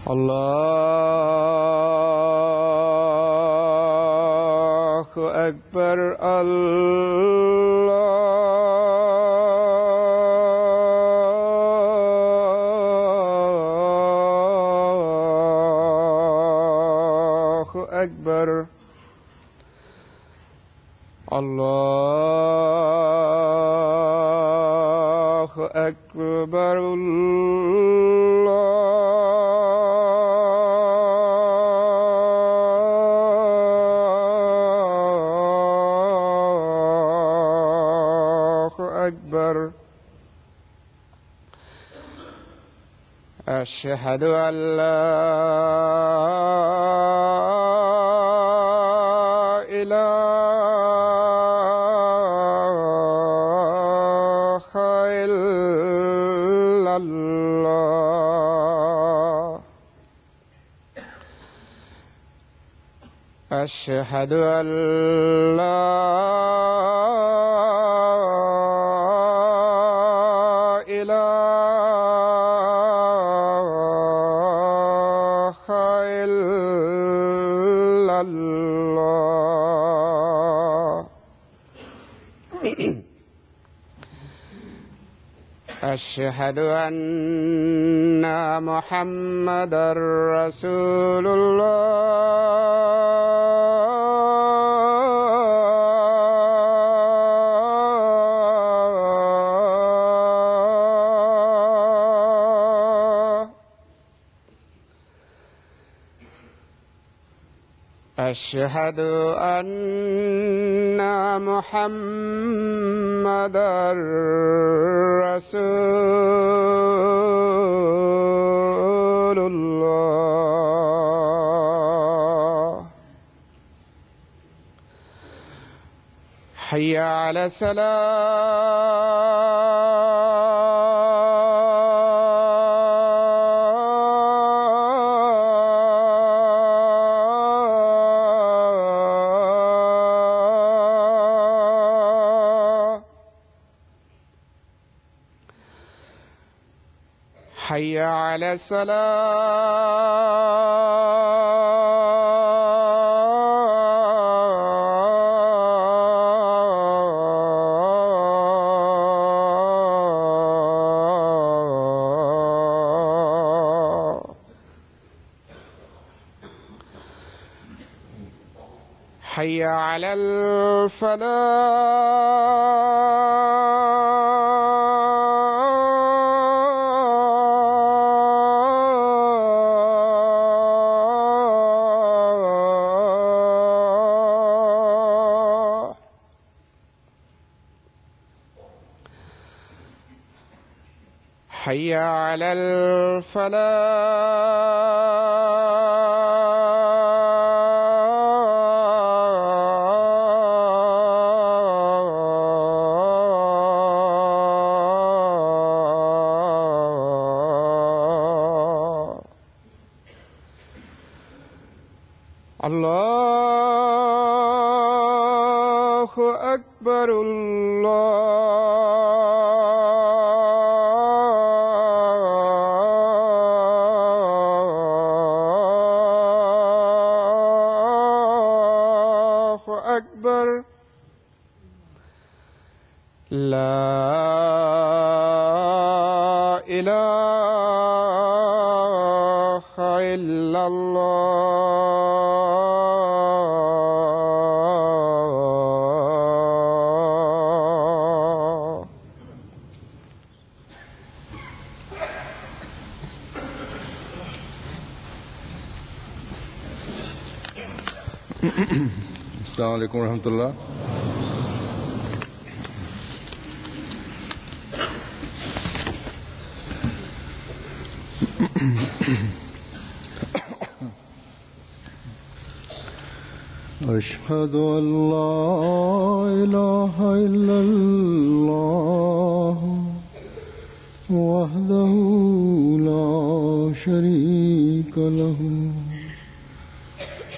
اللہ اکبر اللہ اکبر اللہ اکبر أشهد أن لا إله إلا الله أشهد أن لا أشهد أن محمدًا رسول الله أشهد أن محمدًا رسول الله حي على حي على الصلاة حي على الفلاح حي على الفلاح الله أكبر الله أكبر لا إله إلا الله السلام علیکم ورحمۃ اللہ. أشهد أن لا إله إلا الله وحده لا شريك له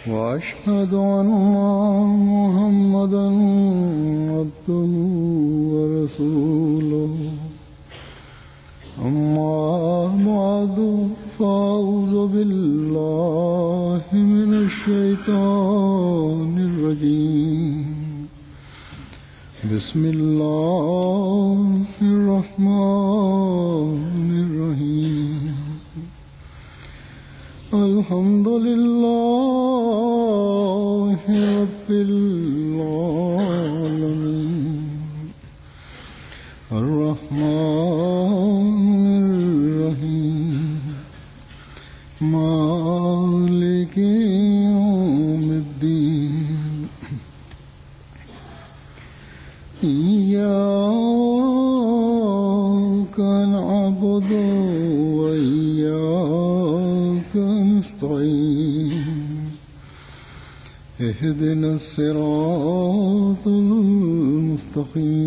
وأشهد أن محمدا عبده ورسوله أما بعد فأعوذ بالله من الشيطان الرجيم بسم الله الرحمن الرحيم الحمد لله رب العالمين الرحمن الرحيم مالك يوم الدين إياك نعبد وإياك نستعين اهدنا الصراط المستقيم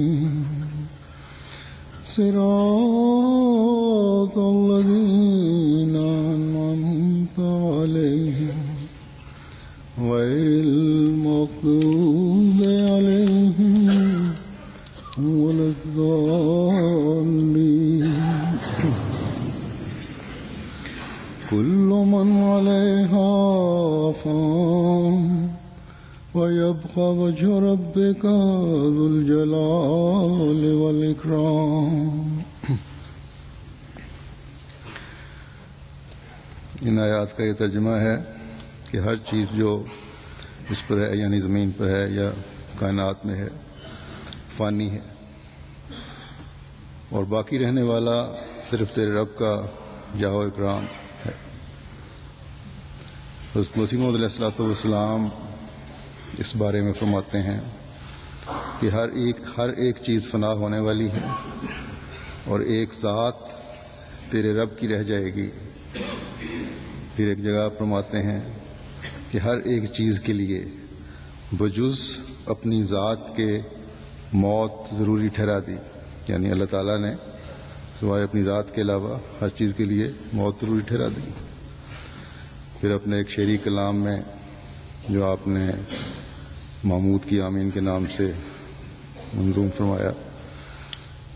صراط الذين أنعمت عليهم غير المغضوب عليهم ولا الضالين كل من عليها فان ويبقى وجه ربك ذو الجلال والإكرام. ان آیات کا یہ ترجمہ ہے کہ ہر چیز جو اس پر ہے یعنی زمین پر ہے یا کائنات میں ہے فانی ہے اور باقی رہنے والا صرف تیرے رب کا جاہ و اکرام ہے. حضرت مسیح موعود علیہ السلام اس بارے میں فرماتے ہیں کہ ہر ایک چیز فنا ہونے والی ہے اور ایک ذات تیرے رب کی رہ جائے گی. پھر ایک جگہ فرماتے ہیں کہ ہر ایک چیز کے لیے بجز اپنی ذات کے موت ضروری ٹھہرا دی، یعنی اللہ تعالیٰ نے سوائے اپنی ذات کے علاوہ ہر چیز کے لیے موت ضروری ٹھہرا دی. پھر اپنے ایک شعری کلام میں جو آپ نے محمود کی آمین کے نام سے منظوم فرمایا،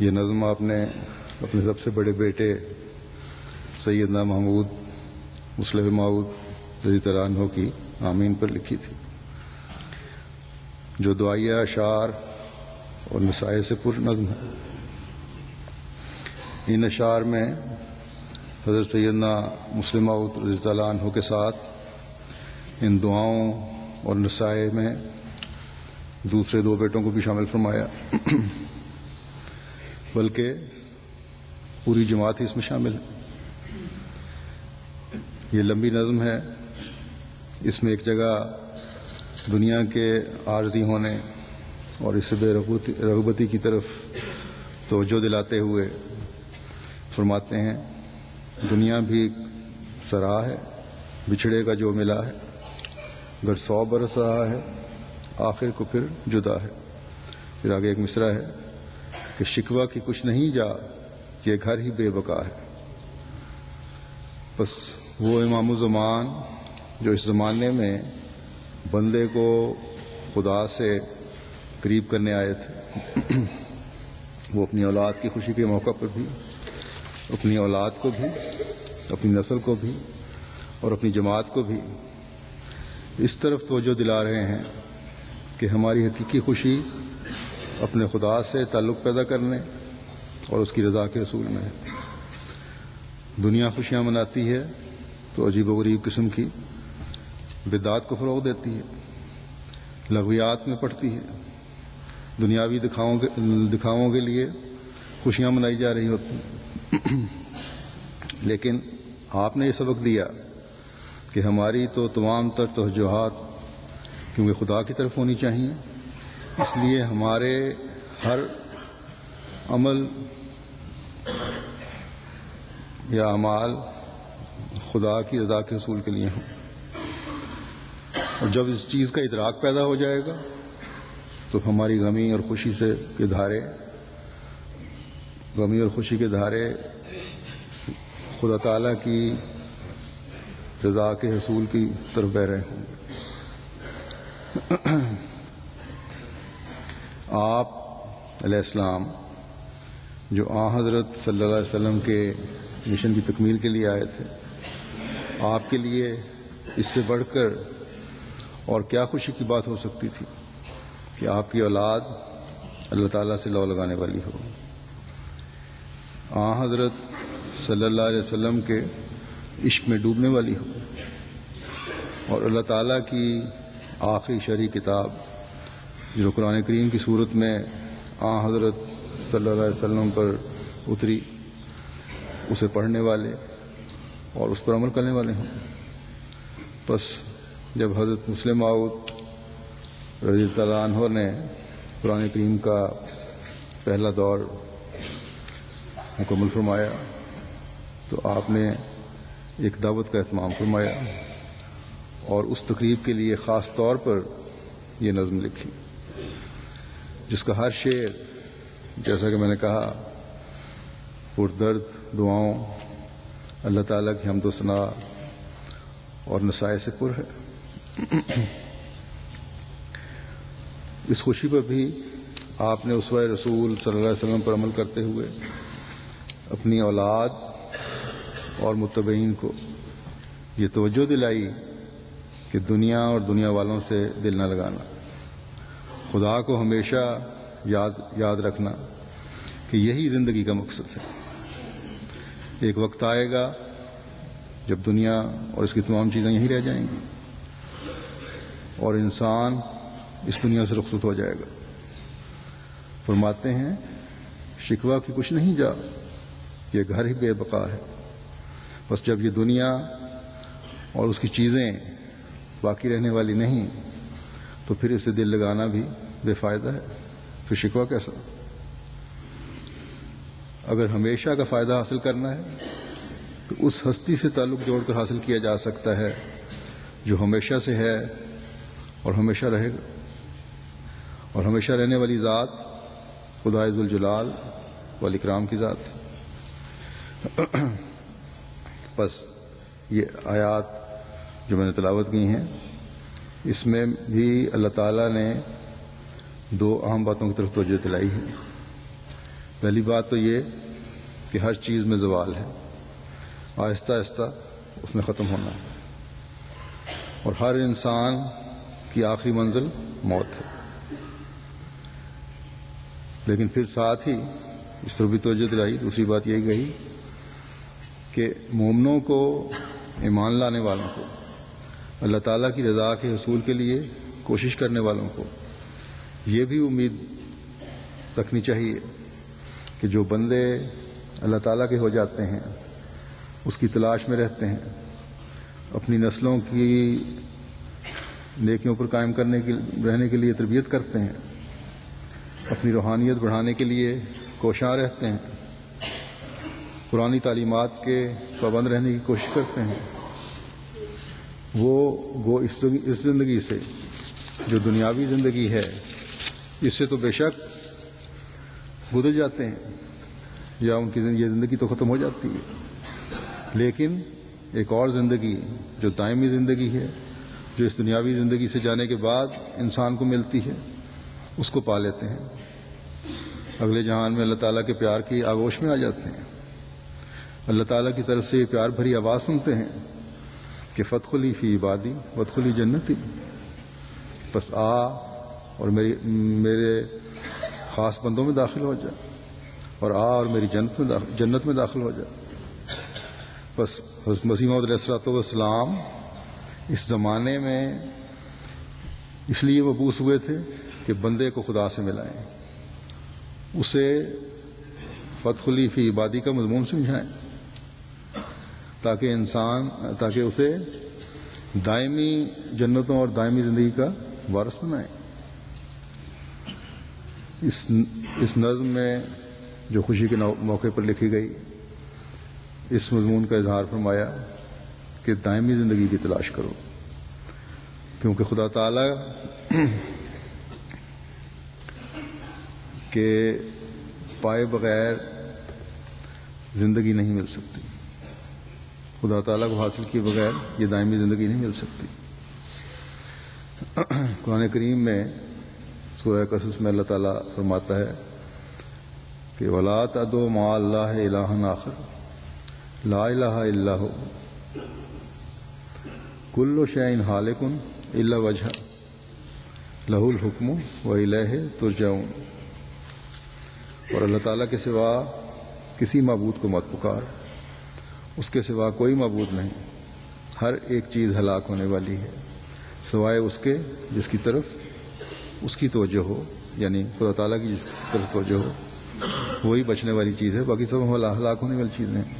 یہ نظم آپ نے اپنے سب سے بڑے بیٹے سیدنا محمود مصلح موعود رضی اللہ عنہ کی آمین پر لکھی تھی، جو دعائیہ اشعار اور نصائح سے پر نظم ہے. ان اشعار میں حضرت سیدنا مصلح موعود رضی اللہ عنہ کے ساتھ ان دعاؤں اور نصائح میں دوسرے دو بیٹوں کو بھی شامل فرمایا، بلکہ پوری جماعت ہی اس میں شامل ہے. یہ لمبی نظم ہے، اس میں ایک جگہ دنیا کے عارضی ہونے اور اس سے بے رغبتی کی طرف توجہ دلاتے ہوئے فرماتے ہیں دنیا بھی سرا ہے بچھڑے کا جو ملا ہے، اگر 100 برس رہا ہے آخر کو پھر جدا ہے. پھر آگے ایک مصرع ہے کہ شکوہ کی کچھ نہیں جا یہ گھر ہی بے بقا ہے. بس وہ امام الزمان جو اس زمانے میں بندے کو خدا سے قریب کرنے آئے تھے، وہ اپنی اولاد کی خوشی کے موقع پر بھی اپنی اولاد کو بھی اپنی نسل کو بھی اور اپنی جماعت کو بھی اس طرف توجہ دلا رہے ہیں کہ ہماری حقیقی خوشی اپنے خدا سے تعلق پیدا کرنے اور اس کی رضا کے حصول میں ہے. دنیا خوشیاں مناتی ہے تو عجیب و غریب قسم کی بدعات کو فروغ دیتی ہے، لغویات میں پڑتی ہے، دنیاوی دکھاووں کے لیے خوشیاں منائی جا رہی ہوتی ہیں. لیکن آپ نے یہ سبق دیا کہ ہماری تو تمام تر توجہات کیونکہ خدا کی طرف ہونی چاہیے، اس لیے ہمارے ہر عمل یا اعمال خدا کی رضا کے حصول کے لیے ہوں. اور جب اس چیز کا ادراک پیدا ہو جائے گا تو ہماری غمی اور خوشی سے کے دھارے غمی اور خوشی کے دھارے خدا تعالیٰ کی رضا کے حصول کی طرف بہ رہے ہوں. آپ علیہ السلام جو حضرت صلی اللہ علیہ وسلم کے مشن کی تکمیل کے لیے آئے تھے، آپ کے لیے اس سے بڑھ کر اور کیا خوشی کی بات ہو سکتی تھی کہ آپ کی اولاد اللہ تعالیٰ سے لو لگانے والی ہو، حضرت صلی اللہ علیہ وسلم کے عشق میں ڈوبنے والی ہو، اور اللہ تعالیٰ کی آخری شرعی کتاب جو قرآن کریم کی صورت میں حضرت صلی اللہ علیہ وسلم پر اتری، اسے پڑھنے والے اور اس پر عمل کرنے والے ہوں. بس جب حضرت مسلم موعود رضی اللہ عنہ نے قرآن کریم کا پہلا دور مکمل فرمایا تو آپ نے ایک دعوت کا اہتمام فرمایا اور اس تقریب کے لیے خاص طور پر یہ نظم لکھی، جس کا ہر شعر، جیسا کہ میں نے کہا، پردرد دعاؤں، اللہ تعالیٰ کی حمد و ثنا اور نصائح سے پر ہے. اس خوشی پر بھی آپ نے اسوہ رسول صلی اللہ علیہ وسلم پر عمل کرتے ہوئے اپنی اولاد اور متبعین کو یہ توجہ دلائی کہ دنیا اور دنیا والوں سے دل نہ لگانا، خدا کو ہمیشہ یاد رکھنا کہ یہی زندگی کا مقصد ہے. ایک وقت آئے گا جب دنیا اور اس کی تمام چیزیں یہیں رہ جائیں گی اور انسان اس دنیا سے رخصت ہو جائے گا. فرماتے ہیں شکوہ کی کچھ نہیں جا، یہ گھر ہی بے بقا ہے. بس جب یہ دنیا اور اس کی چیزیں باقی رہنے والی نہیں تو پھر اسے دل لگانا بھی بے فائدہ ہے. پھر شکوہ کیسا؟ اگر ہمیشہ کا فائدہ حاصل کرنا ہے تو اس ہستی سے تعلق جوڑ کر حاصل کیا جا سکتا ہے جو ہمیشہ سے ہے اور ہمیشہ رہے گا، اور ہمیشہ رہنے والی ذات خدا ذوالجلال والاکرام کی ذات ہے. بس یہ آیات جو میں نے تلاوت کی ہیں، اس میں بھی اللہ تعالیٰ نے دو اہم باتوں کی طرف توجہ دلائی ہے. پہلی بات تو یہ کہ ہر چیز میں زوال ہے، آہستہ آہستہ اس میں ختم ہونا ہے، اور ہر انسان کی آخری منزل موت ہے. لیکن پھر ساتھ ہی اس طرف بھی توجہ دلائی، دوسری بات یہی کہی کہ مومنوں کو، ایمان لانے والوں کو، اللہ تعالیٰ کی رضا کے حصول کے لیے کوشش کرنے والوں کو یہ بھی امید رکھنی چاہیے کہ جو بندے اللہ تعالیٰ کے ہو جاتے ہیں، اس کی تلاش میں رہتے ہیں، اپنی نسلوں کی نیکیوں پر قائم رہنے کے لیے تربیت کرتے ہیں، اپنی روحانیت بڑھانے کے لیے کوشاں رہتے ہیں، قرآنی تعلیمات کے پابند رہنے کی کوشش کرتے ہیں، وہ اس زندگی سے، جو دنیاوی زندگی ہے، اس سے تو بے شک گزر جاتے ہیں یا ان کی یہ زندگی تو ختم ہو جاتی ہے، لیکن ایک اور زندگی جو دائمی زندگی ہے، جو اس دنیاوی زندگی سے جانے کے بعد انسان کو ملتی ہے، اس کو پا لیتے ہیں. اگلے جہان میں اللہ تعالیٰ کے پیار کی آغوش میں آ جاتے ہیں، اللہ تعالیٰ کی طرف سے یہ پیار بھری آواز سنتے ہیں کہ فادخلی فی عبادی وادخلی جنتی، بس آ اور میرے خاص بندوں میں داخل ہو جا، اور آ اور میری جنت میں داخل ہو جا. بس حضرت مسیح موعود علیہ الصلوۃ والسلام اس زمانے میں اس لیے مبعوث ہوئے تھے کہ بندے کو خدا سے ملائیں، اسے فادخلی فی عبادی کا مضمون سمجھائیں، تاکہ اسے دائمی جنتوں اور دائمی زندگی کا وارث بنائیں. اس نظم میں جو خوشی کے موقع پر لکھی گئی، اس مضمون کا اظہار فرمایا کہ دائمی زندگی کی تلاش کرو، کیونکہ خدا تعالیٰ کے پائے بغیر زندگی نہیں مل سکتی. خدا تعالیٰ کو حاصل کیے بغیر یہ دائمی زندگی نہیں مل سکتی. قرآن کریم میں سورہ قصص میں اللہ تعالیٰ فرماتا ہے کہ وَلَا تَدْعُوا مَعَ اللَّهِ إِلَٰهًا آخَرَ لَا إِلَٰهَ إِلَّا هُوَ كُلُّ شَيْءٍ هَالِكٌ إِلَّا وَجْهَهُ لَهُ الْحُكْمُ وَإِلَيْهِ تُرْجَعُونَ. اور اللہ تعالیٰ کے سوا کسی معبود کو مت پکار، اس کے سوا کوئی معبود نہیں. ہر ایک چیز ہلاک ہونے والی ہے سوائے اس کے جس کی طرف اس کی توجہ ہو، یعنی خدا تعالیٰ کی جس طرف توجہ ہو وہی بچنے والی چیز ہے، باقی سب ہلاک ہونے والی چیزیں ہیں.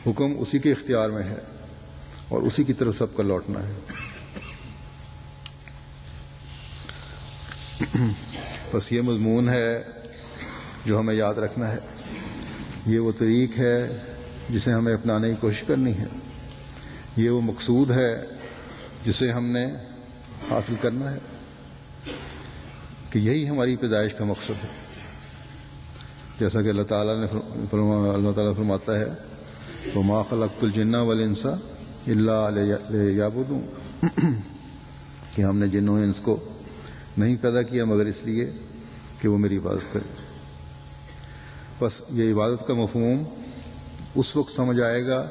حکم اسی کے اختیار میں ہے اور اسی کی طرف سب کا لوٹنا ہے. بس یہ مضمون ہے جو ہمیں یاد رکھنا ہے، یہ وہ طریق ہے جسے ہمیں اپنانے کی کوشش کرنی ہے، یہ وہ مقصود ہے جسے ہم نے حاصل کرنا ہے، کہ یہی ہماری پیدائش کا مقصد ہے. جیسا کہ اللہ تعالیٰ فرماتا ہے وَمَا خَلَقْتُ الْجِنَّ وَالْإِنسَ إِلَّا لِيَعْبُدُونِ، کہ ہم نے جن و انس کو نہیں پیدا کیا مگر اس لیے کہ وہ میری عبادت کرے. بس یہ عبادت کا مفہوم اس وقت سمجھ آئے گا،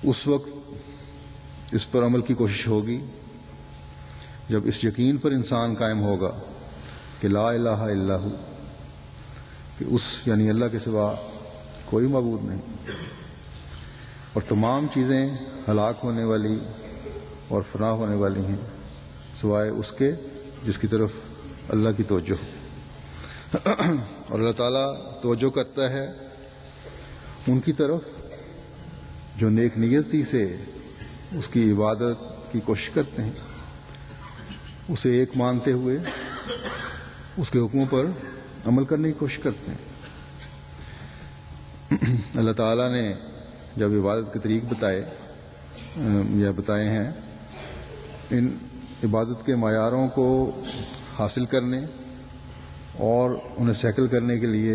اس وقت اس پر عمل کی کوشش ہوگی جب اس یقین پر انسان قائم ہوگا کہ لا الہ الا ہو، کہ اس یعنی اللہ کے سوا کوئی معبود نہیں، اور تمام چیزیں ہلاک ہونے والی اور فنا ہونے والی ہیں سوائے اس کے جس کی طرف اللہ کی توجہ ہو. اور اللہ تعالیٰ توجہ کرتا ہے ان کی طرف جو نیک نیتی سے اس کی عبادت کی کوشش کرتے ہیں، اسے ایک مانتے ہوئے اس کے حکموں پر عمل کرنے کی کوشش کرتے ہیں. اللہ تعالیٰ نے جب عبادت کے طریق بتائے ہیں، ان عبادت کے معیاروں کو حاصل کرنے اور انہیں سیکل کرنے کے لیے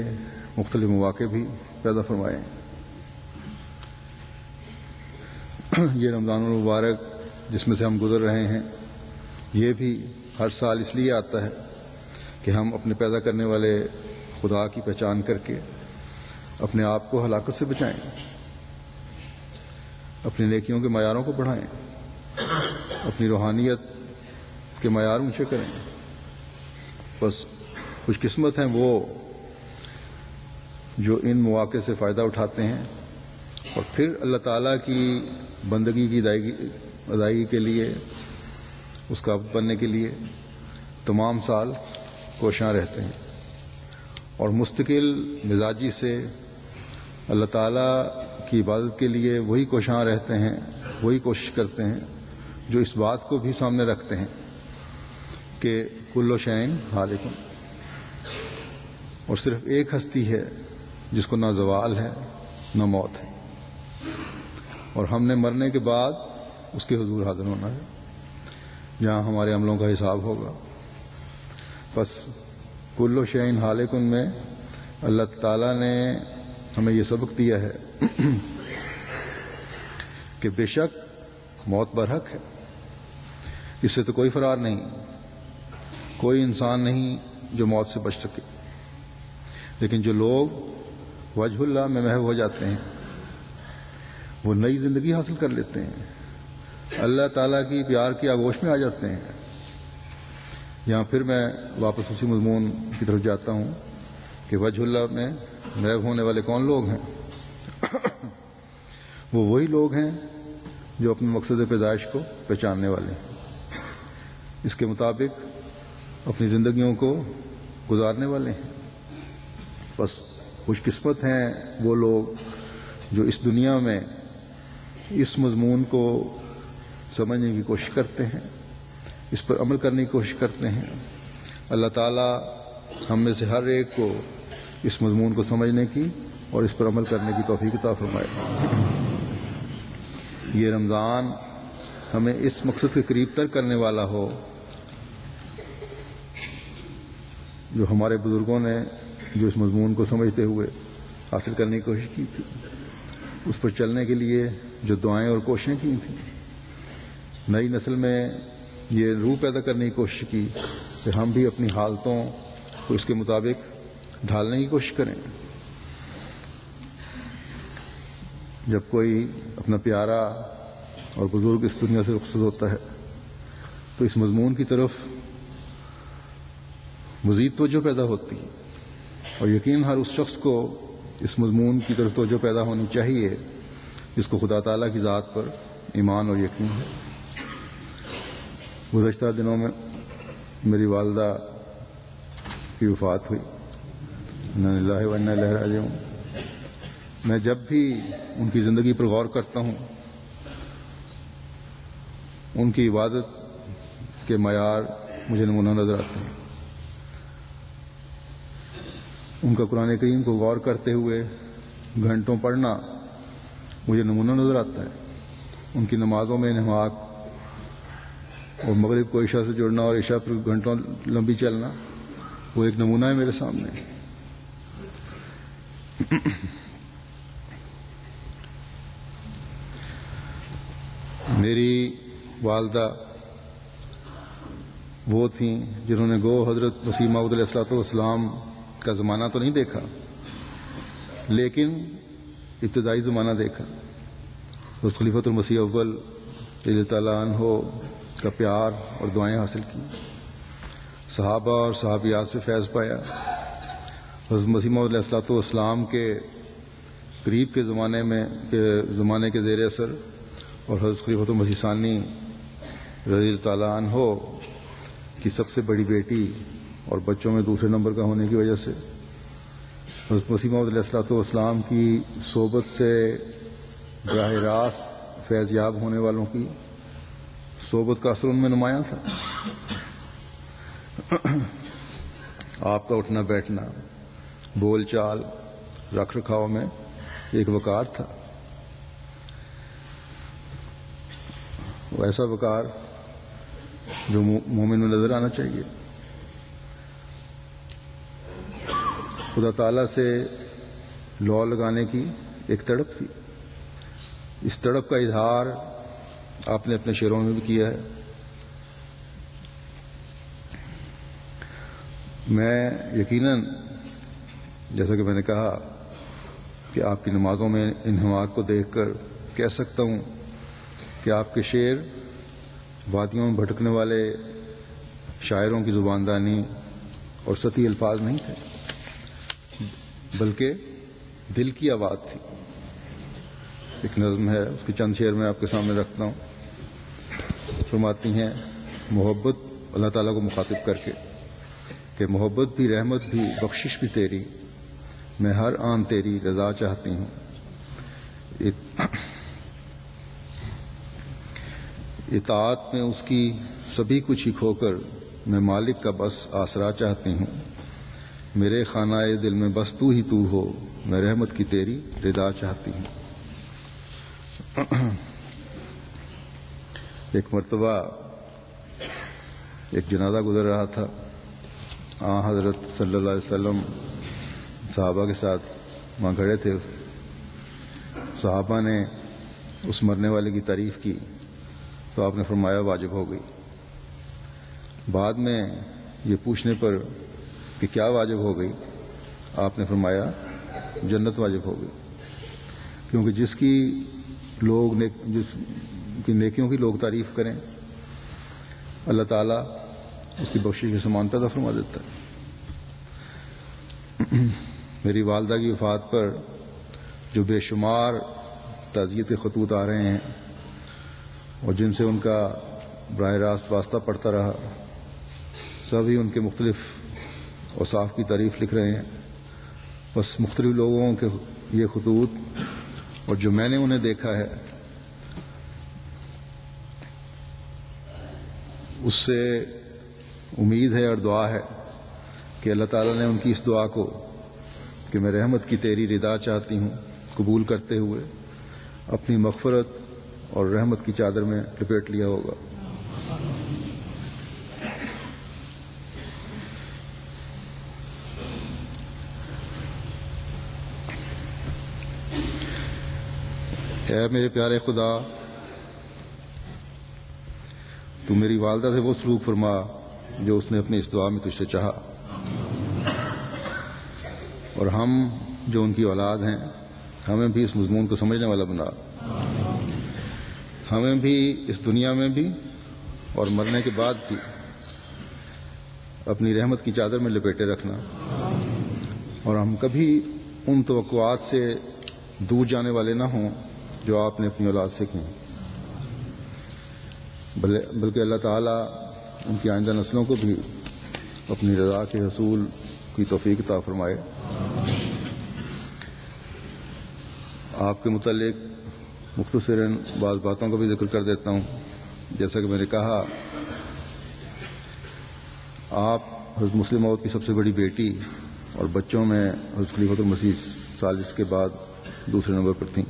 مختلف مواقع بھی پیدا فرمائے ہیں. یہ رمضان المبارک جس میں سے ہم گزر رہے ہیں، یہ بھی ہر سال اس لیے آتا ہے کہ ہم اپنے پیدا کرنے والے خدا کی پہچان کر کے اپنے آپ کو ہلاکت سے بچائیں، اپنی نیکیوں کے معیاروں کو بڑھائیں، اپنی روحانیت کے معیار اونچے کریں. بس خوش قسمت ہیں وہ جو ان مواقع سے فائدہ اٹھاتے ہیں اور پھر اللہ تعالیٰ کی بندگی کی ادائیگی کے لیے، اس کا عبد بننے کے لیے تمام سال کوشاں رہتے ہیں، اور مستقل مزاجی سے اللہ تعالیٰ کی عبادت کے لیے وہی کوشاں رہتے ہیں، وہی کوشش کرتے ہیں جو اس بات کو بھی سامنے رکھتے ہیں کہ کل شیء ہالک، اور صرف ایک ہستی ہے جس کو نہ زوال ہے نہ موت ہے، اور ہم نے مرنے کے بعد اس کے حضور حاضر ہونا ہے جہاں ہمارے عملوں کا حساب ہوگا. بس کل شیء ہالک میں اللہ تعالیٰ نے ہمیں یہ سبق دیا ہے کہ بے شک موت برحق ہے، اس سے تو کوئی فرار نہیں، کوئی انسان نہیں جو موت سے بچ سکے. لیکن جو لوگ وجہ اللہ میں محو ہو جاتے ہیں وہ نئی زندگی حاصل کر لیتے ہیں، اللہ تعالیٰ کی پیار کی آغوش میں آ جاتے ہیں. یہاں پھر میں واپس اسی مضمون کی طرف جاتا ہوں کہ وجہ اللہ میں محو ہونے والے کون لوگ ہیں؟ وہ وہی لوگ ہیں جو اپنے مقصد پیدائش کو پہچاننے والے ہیں، اس کے مطابق اپنی زندگیوں کو گزارنے والے ہیں. بس خوش قسمت ہیں وہ لوگ جو اس دنیا میں اس مضمون کو سمجھنے کی کوشش کرتے ہیں، اس پر عمل کرنے کی کوشش کرتے ہیں. اللہ تعالیٰ ہم میں سے ہر ایک کو اس مضمون کو سمجھنے کی اور اس پر عمل کرنے کی توفیق عطا فرمائے. یہ رمضان ہمیں اس مقصد کے قریب تر کرنے والا ہو جو ہمارے بزرگوں نے جو اس مضمون کو سمجھتے ہوئے حاصل کرنے کی کوشش کی تھی، اس پر چلنے کے لیے جو دعائیں اور کوششیں کی تھیں، نئی نسل میں یہ روح پیدا کرنے کی کوشش کی کہ ہم بھی اپنی حالتوں کو اس کے مطابق ڈھالنے کی کوشش کریں۔ جب کوئی اپنا پیارا اور بزرگ اس دنیا سے رخصت ہوتا ہے تو اس مضمون کی طرف مزید توجہ پیدا ہوتی ہے، اور یقیناً ہر اس شخص کو اس مضمون کی طرف توجہ پیدا ہونی چاہیے جس کو خدا تعالیٰ کی ذات پر ایمان اور یقین ہے۔ گزشتہ دنوں میں میری والدہ کی وفات ہوئی، انا للہ و انا الیہ راجعون۔ میں جب بھی ان کی زندگی پر غور کرتا ہوں، ان کی عبادت کے معیار مجھے نمونہ نظر آتے ہیں۔ ان کا قرآن کریم کو غور کرتے ہوئے گھنٹوں پڑھنا مجھے نمونہ نظر آتا ہے۔ ان کی نمازوں میں انہماک اور مغرب کو عشاء سے جڑنا اور عشاء پر گھنٹوں لمبی چلنا، وہ ایک نمونہ ہے میرے سامنے۔ میری والدہ وہ تھیں جنہوں نے گو حضرت مسیح موعود علیہ الصلوۃ والسلام کا زمانہ تو نہیں دیکھا، لیکن ابتدائی زمانہ دیکھا۔ اس خلیفۃ المسیح اول رضی اللہ تعالیٰ عنہ کا پیار اور دعائیں حاصل کی، صحابہ اور صحابیات سے فیض پایا، حضرت مسیح موعود علیہ الصلوۃ والسلام کے قریب کے زمانے کے زیر اثر اور حضرت خلیفۃ المسیح ثانی رضی اللہ تعالیٰ عنہ کی سب سے بڑی بیٹی اور بچوں میں دوسرے نمبر کا ہونے کی وجہ سے حضرت مسیح موعود علیہ الصلوۃ والسلام کی صحبت سے براہ راست فیض یاب ہونے والوں کی صحبت کا اثر ان میں نمایاں تھا۔ آپ کا اٹھنا بیٹھنا، بول چال، رکھ رکھاؤ میں ایک وقار تھا، ایسا وقار جو مومن میں نظر آنا چاہیے۔ خدا تعالیٰ سے لو لگانے کی ایک تڑپ تھی، اس تڑپ کا اظہار آپ نے اپنے شعروں میں بھی کیا ہے۔ میں یقیناً جیسا کہ میں نے کہا کہ آپ کی نمازوں میں انہماک کو دیکھ کر کہہ سکتا ہوں کہ آپ کے شعر وادیوں میں بھٹکنے والے شاعروں کی زباندانی اور سطحی الفاظ نہیں تھے، بلکہ دل کی آواز تھی۔ ایک نظم ہے، اس کے چند شعر میں آپ کے سامنے رکھتا ہوں۔ فرماتی ہیں محبت اللہ تعالیٰ کو مخاطب کر کے کہ محبت بھی، رحمت بھی، بخشش بھی تیری، میں ہر آن تیری رضا چاہتی ہوں۔ اطاعت میں اس کی سبھی کچھ ہی کھو کر میں مالک کا بس آسرا چاہتی ہوں۔ میرے خانہ دل میں بس تو ہی تو ہو، میں رحمت کی تیری رضا چاہتی ہوں۔ ایک مرتبہ ایک جنازہ گزر رہا تھا، حضرت صلی اللہ علیہ وسلم صحابہ کے ساتھ وہاں کھڑے تھے۔ صحابہ نے اس مرنے والے کی تعریف کی تو آپ نے فرمایا واجب ہو گئی۔ بعد میں یہ پوچھنے پر کہ کیا واجب ہو گئی، آپ نے فرمایا جنت واجب ہو گئی، کیونکہ جس کی نیکیوں کی لوگ تعریف کریں اللہ تعالیٰ اس کی بخشش میں سامان پیدا فرما دیتا ہے۔ میری والدہ کی وفات پر جو بے شمار تعزیت کے خطوط آ رہے ہیں اور جن سے ان کا براہ راست واسطہ پڑتا رہا، سبھی ان کے مختلف اوصاف کی تعریف لکھ رہے ہیں۔ بس مختلف لوگوں کے یہ خطوط اور جو میں نے انہیں دیکھا ہے اس سے امید ہے اور دعا ہے کہ اللہ تعالیٰ نے ان کی اس دعا کو کہ میں رحمت کی تیری رضا چاہتی ہوں قبول کرتے ہوئے اپنی مغفرت اور رحمت کی چادر میں لپیٹ لیا ہوگا۔ اے میرے پیارے خدا، تو میری والدہ سے وہ سلوک فرما جو اس نے اپنی اس دعا میں تجھ سے چاہا، اور ہم جو ان کی اولاد ہیں ہمیں بھی اس مضمون کو سمجھنے والا بنا، ہمیں بھی اس دنیا میں بھی اور مرنے کے بعد بھی اپنی رحمت کی چادر میں لپیٹے رکھنا، اور ہم کبھی ان توقعات سے دور جانے والے نہ ہوں جو آپ نے اپنی اولاد سے کی، بلکہ اللہ تعالیٰ ان کی آئندہ نسلوں کو بھی اپنی رضا کے حصول کی توفیق عطا فرمائے۔ آپ کے متعلق مختصراً بعض باتوں کا بھی ذکر کر دیتا ہوں۔ جیسا کہ میں نے کہا، آپ حضرت مسلم موعود کی سب سے بڑی بیٹی اور بچوں میں حضرت خلیفۃ المسیح ثالث کے بعد دوسرے نمبر پر تھیں۔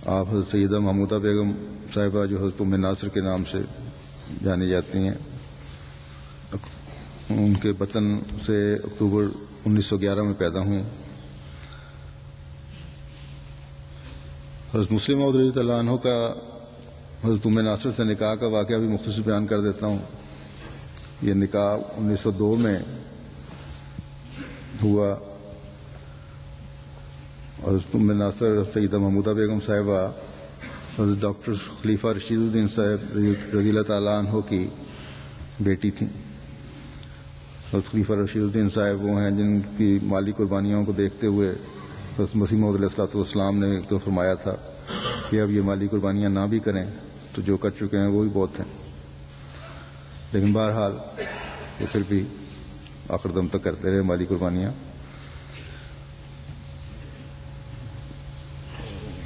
آپ حضرت سیدہ محمودہ بیگم صاحبہ جو حضرت ام ناصر کے نام سے جانی جاتی ہیں، ان کے وطن سے اکتوبر 1911 میں پیدا ہوئیں۔ حضرت مسلم موعود رضی اللہ عنہ کا حضرت ام ناصر سے نکاح کا واقعہ بھی مختصر بیان کر دیتا ہوں۔ یہ نکاح 1902 میں ہوا، اور حضرت ام ناصر سیدہ محمودہ بیگم صاحبہ حضرت ڈاکٹر خلیفہ رشید الدین صاحب رضی اللہ تعالیٰ عنہ کی بیٹی تھیں۔ حضرت خلیفہ رشید الدین صاحب وہ ہیں جن کی مالی قربانیوں کو دیکھتے ہوئے حضرت مسیح موعود علیہ الصلوۃ والسلام نے تو فرمایا تھا کہ اب یہ مالی قربانیاں نہ بھی کریں تو جو کر چکے ہیں وہ بھی بہت ہیں، لیکن بہرحال وہ پھر بھی آخر دم تک کرتے رہے مالی قربانیاں۔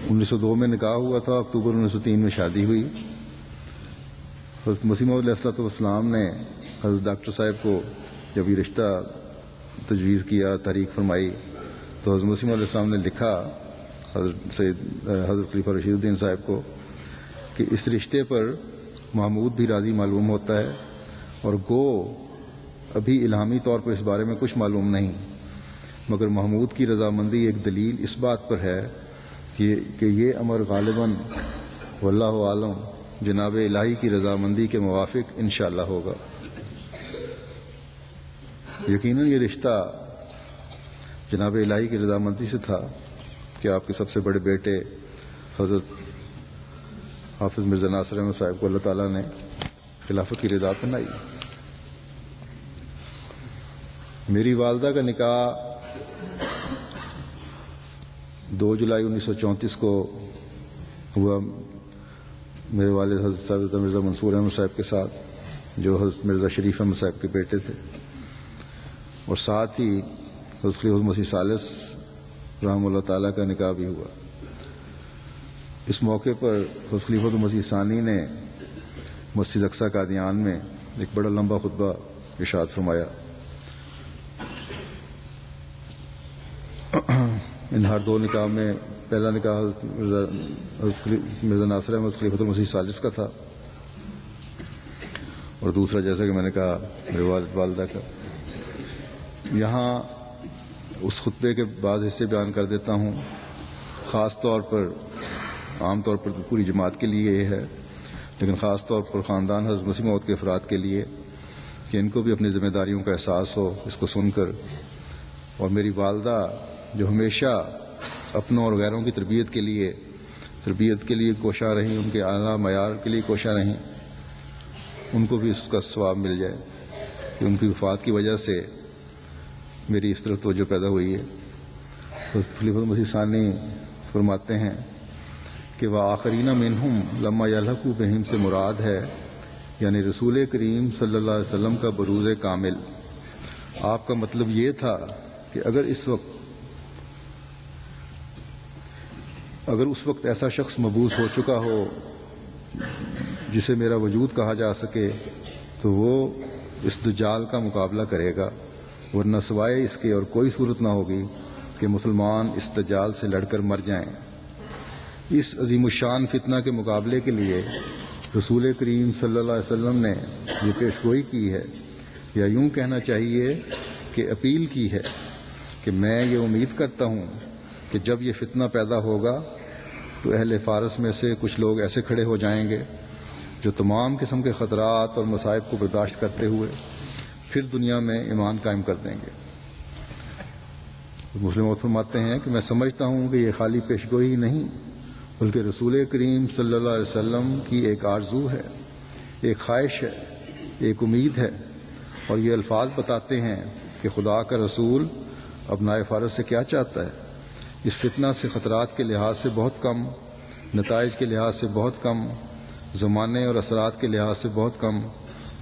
1902 میں نکاح ہوا تھا، اکتوبر 1903 میں شادی ہوئی۔ حضرت مسیح موعود علیہ الصلوۃ والسلام نے حضرت ڈاکٹر صاحب کو جب یہ رشتہ تجویز کیا، تحریک فرمائی، تو حضرت مسیح موعود علیہ السلام نے لکھا حضرت خلیفہ رشید الدین صاحب کو کہ اس رشتے پر محمود بھی راضی معلوم ہوتا ہے، اور گو ابھی الہامی طور پر اس بارے میں کچھ معلوم نہیں، مگر محمود کی رضامندی ایک دلیل اس بات پر ہے کہ یہ امر غالباً واللہ عالم جناب الہی کی رضامندی کے موافق انشاءاللہ ہوگا۔ یقیناً یہ رشتہ جناب الہی کی رضامندی سے تھا کہ آپ کے سب سے بڑے بیٹے حضرت حافظ مرزا ناصر احمد صاحب کو اللہ تعالیٰ نے خلافت کی رضا پہنائی۔ میری والدہ کا نکاح 2 جولائی 1934 کو ہوا میرے والد حضرت صاحب مرزا منصور احمد صاحب کے ساتھ، جو حضرت مرزا شریف احمد صاحب کے بیٹے تھے، اور ساتھ ہی حضرت خلیفۃ المسیح ثالث رحمہ اللہ تعالیٰ کا نکاح بھی ہوا۔ اس موقع پر حضرت خلیفۃ المسیح ثانی نے مسجد اقصیٰ قادیان میں ایک بڑا لمبا خطبہ ارشاد فرمایا۔ ان ہر 2 نکاح میں پہلا نکاح حضرت مرزا ناصر احمد خلیفۃ المسیح ثالث کا تھا، اور دوسرا جیسا کہ میں نے کہا میرے والد والدہ کا۔ یہاں اس خطبے کے بعض حصے بیان کر دیتا ہوں، خاص طور پر عام طور پر پوری جماعت کے لیے یہ ہے، لیکن خاص طور پر خاندان حضرت مسیح موعود کے افراد کے لیے کہ ان کو بھی اپنی ذمہ داریوں کا احساس ہو اس کو سن کر۔ اور میری والدہ جو ہمیشہ اپنوں اور غیروں کی تربیت کے لیے کوشاں رہیں، ان کے اعلیٰ معیار کے لیے کوشاں رہیں، ان کو بھی اس کا ثواب مل جائے کہ ان کی وفات کی وجہ سے میری اس طرف توجہ پیدا ہوئی ہے۔ حضرت خلیفۃ المسیح ثانی فرماتے ہیں کہ وآخرین منہم لما یلحقوا بہم سے مراد ہے یعنی رسول کریم صلی اللہ علیہ وسلم کا بروز کامل۔ آپ کا مطلب یہ تھا کہ اگر اس وقت ایسا شخص مبعوث ہو چکا ہو جسے میرا وجود کہا جا سکے تو وہ اس دجال کا مقابلہ کرے گا، ورنہ سوائے اس کے اور کوئی صورت نہ ہوگی کہ مسلمان اس دجال سے لڑ کر مر جائیں۔ اس عظیم الشان فتنہ کے مقابلے کے لیے رسول کریم صلی اللہ علیہ وسلم نے یہ پیشگوئی کی ہے، یا یوں کہنا چاہیے کہ اپیل کی ہے کہ میں یہ امید کرتا ہوں کہ جب یہ فتنہ پیدا ہوگا تو اہل فارس میں سے کچھ لوگ ایسے کھڑے ہو جائیں گے جو تمام قسم کے خطرات اور مصائب کو برداشت کرتے ہوئے پھر دنیا میں ایمان قائم کر دیں گے۔ مسلم فرماتے ہیں کہ میں سمجھتا ہوں کہ یہ خالی پیشگوئی نہیں بلکہ رسول کریم صلی اللہ علیہ وسلم کی ایک آرزو ہے، ایک خواہش ہے، ایک امید ہے، اور یہ الفاظ بتاتے ہیں کہ خدا کا رسول ابنائے فارس سے کیا چاہتا ہے۔ اس فتنہ سے خطرات کے لحاظ سے بہت کم، نتائج کے لحاظ سے بہت کم، زمانے اور اثرات کے لحاظ سے بہت کم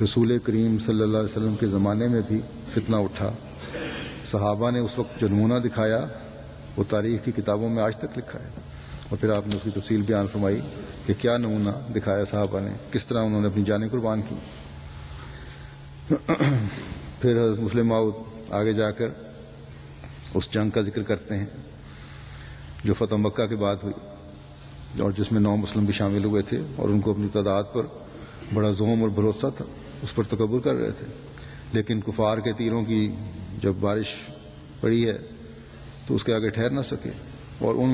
رسول کریم صلی اللہ علیہ وسلم کے زمانے میں بھی فتنہ اٹھا۔ صحابہ نے اس وقت جو نمونہ دکھایا وہ تاریخ کی کتابوں میں آج تک لکھا ہے، اور پھر آپ نے اس کی تفصیل بیان فرمائی کہ کیا نمونہ دکھایا صحابہ نے، کس طرح انہوں نے اپنی جانیں قربان کی۔ پھر حضرت مسلم موعود آگے جا کر اس جنگ کا ذکر کرتے ہیں جو فتح مکہ کے بعد ہوئی، اور جس میں 9 مسلم بھی شامل ہوئے تھے، اور ان کو اپنی تعداد پر بڑا زوم اور بھروسہ تھا، اس پر تکبر کر رہے تھے، لیکن کفار کے تیروں کی جب بارش پڑی ہے تو اس کے آگے ٹھہر نہ سکے، اور ان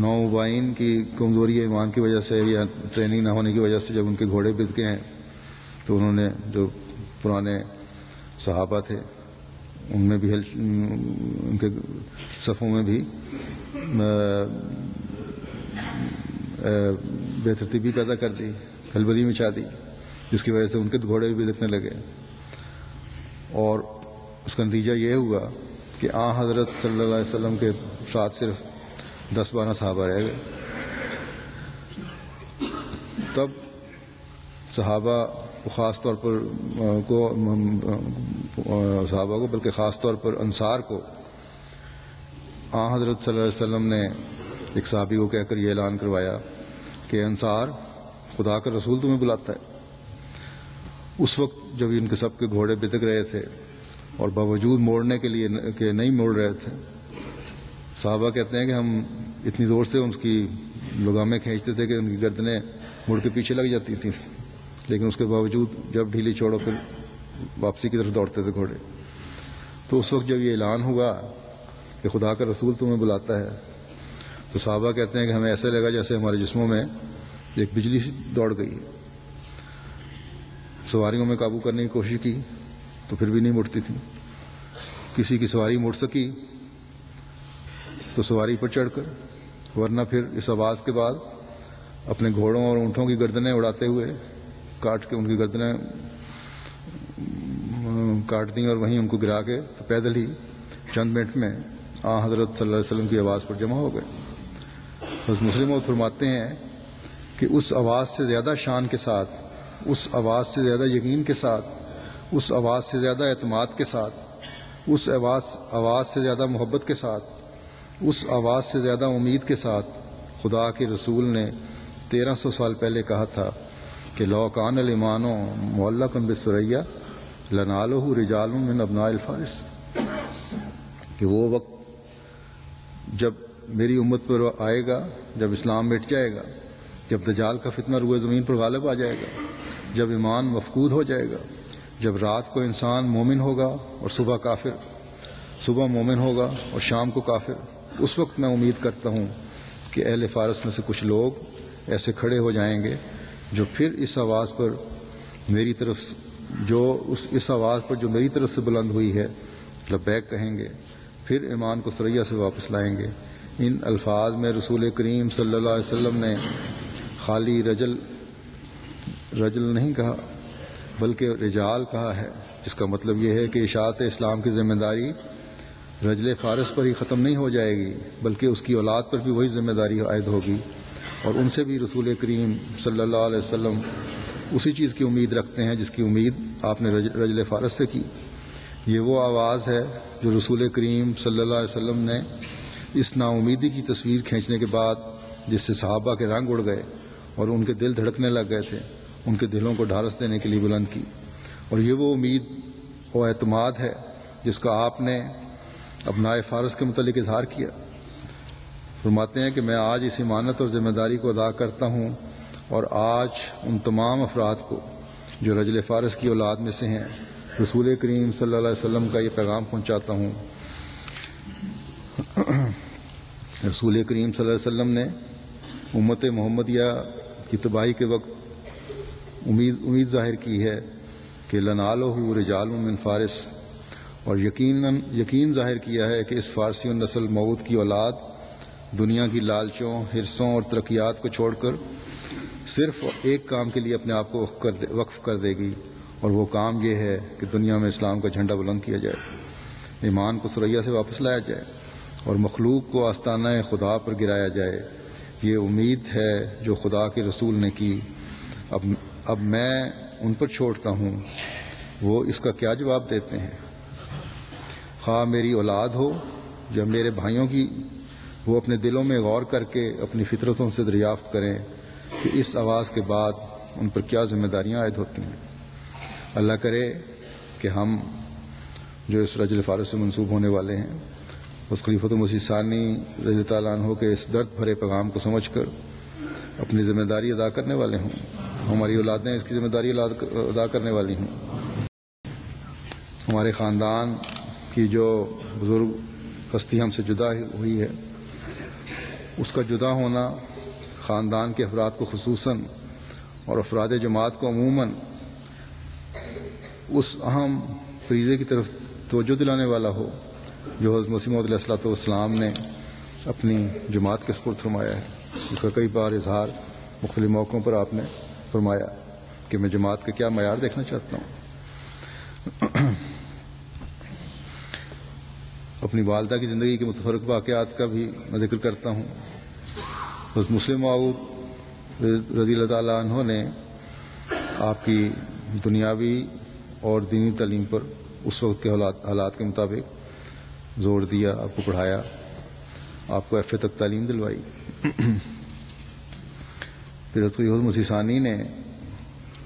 9 مبائن کی کمزوری ایمان کی وجہ سے یا ٹریننگ نہ ہونے کی وجہ سے جب ان کے گھوڑے بد گئے ہیں تو انہوں نے جو پرانے صحابہ تھے ان میں بھی ان کے صفوں میں بھی بے ترتیبی پیدا کر دی، کھلبلی مچا دی، جس کی وجہ سے ان کے گھوڑے بھی بدکنے لگے، اور اس کا نتیجہ یہ ہوا کہ حضرت صلی اللہ علیہ وسلم کے ساتھ صرف 10-12 صحابہ رہ گئے۔ تب صحابہ کو خاص طور پر صحابہ کو بلکہ خاص طور پر انصار کو حضرت صلی اللہ علیہ وسلم نے ایک صحابی کو کہہ کر یہ اعلان کروایا کہ انصار، خدا کا رسول تمہیں بلاتا ہے۔ اس وقت جب ان کے سب کے گھوڑے بدک رہے تھے اور باوجود موڑنے کے لیے کہ نہیں موڑ رہے تھے، صحابہ کہتے ہیں کہ ہم اتنی زور سے ان کی لگامیں کھینچتے تھے کہ ان کی گردنیں مڑ کے پیچھے لگ جاتی تھیں، لیکن اس کے باوجود جب ڈھیلی چھوڑو پھر واپسی کی طرف دوڑتے تھے گھوڑے۔ تو اس وقت جب یہ اعلان ہوا کہ خدا کا رسول تمہیں بلاتا ہے تو صحابہ کہتے ہیں کہ ہمیں ایسے لگا جیسے ہمارے جسموں میں ایک بجلی سی دوڑ گئی۔ سواریوں میں قابو کرنے کی کوشش کی تو پھر بھی نہیں مڑتی تھی، کسی کی سواری مڑ سکی تو سواری پر چڑھ کر، ورنہ پھر اس آواز کے بعد اپنے گھوڑوں اور اونٹوں کی گردنیں اڑاتے ہوئے کاٹ کے ان کی گردنیں کاٹ دیں اور وہیں ان کو گرا کے تو پیدل ہی چند منٹ میں حضرت صلی اللہ علیہ وسلم کی آواز پر جمع ہو گئے۔ بس مسلم فرماتے ہیں کہ اس آواز سے زیادہ شان کے ساتھ، اس آواز سے زیادہ یقین کے ساتھ، اس آواز سے زیادہ اعتماد کے ساتھ، اس آواز سے زیادہ محبت کے ساتھ، اس آواز سے زیادہ امید کے ساتھ خدا کے رسول نے 1300 سال پہلے کہا تھا کہ لو کان الایمان معلقا بالثریا لنالہ رجال من ابناء الفارس، کہ وہ وقت جب میری امت پر آئے گا، جب اسلام مٹ جائے گا، جب دجال کا فتنہ روئے زمین پر غالب آ جائے گا، جب ایمان مفقود ہو جائے گا، جب رات کو انسان مومن ہوگا اور صبح کافر، صبح مومن ہوگا اور شام کو کافر، اس وقت میں امید کرتا ہوں کہ اہل فارس میں سے کچھ لوگ ایسے کھڑے ہو جائیں گے جو پھر اس آواز پر میری طرف اس آواز پر جو میری طرف سے بلند ہوئی ہے لبیک کہیں گے، پھر ایمان کو سریا سے واپس لائیں گے۔ ان الفاظ میں رسول کریم صلی اللہ علیہ وسلم نے خالی رجل نہیں کہا بلکہ رجال کہا ہے، جس کا مطلب یہ ہے کہ اشاعت اسلام کی ذمہ داری رجل فارس پر ہی ختم نہیں ہو جائے گی، بلکہ اس کی اولاد پر بھی وہی ذمہ داری عائد ہوگی، اور ان سے بھی رسول کریم صلی اللہ علیہ وسلم اسی چیز کی امید رکھتے ہیں جس کی امید آپ نے رجل فارس سے کی۔ یہ وہ آواز ہے جو رسول کریم صلی اللہ علیہ وسلم نے اس نا امیدی کی تصویر کھینچنے کے بعد، جس سے صحابہ کے رنگ اڑ گئے اور ان کے دل دھڑکنے لگ گئے تھے، ان کے دلوں کو ڈھارس دینے کے لیے بلند کی، اور یہ وہ امید و اعتماد ہے جس کا آپ نے ابنائے فارس کے متعلق اظہار کیا۔ فرماتے ہیں کہ میں آج اس امانت اور ذمہ داری کو ادا کرتا ہوں، اور آج ان تمام افراد کو جو رجل فارس کی اولاد میں سے ہیں رسول کریم صلی اللہ علیہ وسلم کا یہ پیغام پہنچاتا ہوں رسول کریم صلی اللہ علیہ وسلم نے امت محمدیہ کی تباہی کے وقت امید ظاہر کی ہے کہ لنالہ رجال من فارس، اور یقین ظاہر کیا ہے کہ اس فارسی نسل موعود کی اولاد دنیا کی لالچوں، حرصوں اور ترقیات کو چھوڑ کر صرف ایک کام کے لیے اپنے آپ کو وقف کر دے گی، اور وہ کام یہ ہے کہ دنیا میں اسلام کا جھنڈا بلند کیا جائے، ایمان کو ثریا سے واپس لایا جائے اور مخلوق کو آستانہ خدا پر گرایا جائے۔ یہ امید ہے جو خدا کے رسول نے کی، اب میں ان پر چھوڑتا ہوں، وہ اس کا کیا جواب دیتے ہیں؟ خواہ میری اولاد ہو یا میرے بھائیوں کی، وہ اپنے دلوں میں غور کر کے اپنی فطرتوں سے دریافت کریں کہ اس آواز کے بعد ان پر کیا ذمہ داریاں عائد ہوتی ہیں۔ اللہ کرے کہ ہم جو اس رجل فارس سے منسوب ہونے والے ہیں اس خلیفۃ مسیح ثانی رضی تعالیٰ عنہ کے اس درد بھرے پیغام کو سمجھ کر اپنی ذمہ داری ادا کرنے والے ہوں، ہماری اولادیں اس کی ذمہ داری ادا کرنے والی ہوں۔ ہمارے خاندان کی جو بزرگ ہستی ہم سے جدا ہوئی ہے، اس کا جدا ہونا خاندان کے افراد کو خصوصاً اور افراد جماعت کو عموماً اس اہم فریضے کی طرف توجہ دلانے والا ہو جو حضرت مسیح موعود علیہ الصلوۃ والسلام نے اپنی جماعت کے سپرد فرمایا ہے، اس کا کئی بار اظہار مختلف موقعوں پر آپ نے فرمایا کہ میں جماعت کا کیا معیار دیکھنا چاہتا ہوں۔ اپنی والدہ کی زندگی کے متفرق واقعات کا بھی میں ذکر کرتا ہوں۔ حضرت مسلم موعود رضی اللہ تعالیٰ عنہ نے آپ کی دنیاوی اور دینی تعلیم پر اس وقت کے حالات کے مطابق زور دیا، آپ کو پڑھایا، آپ کو ایف اے تک تعلیم دلوائی۔ پھر حضرت مسیح ثانی نے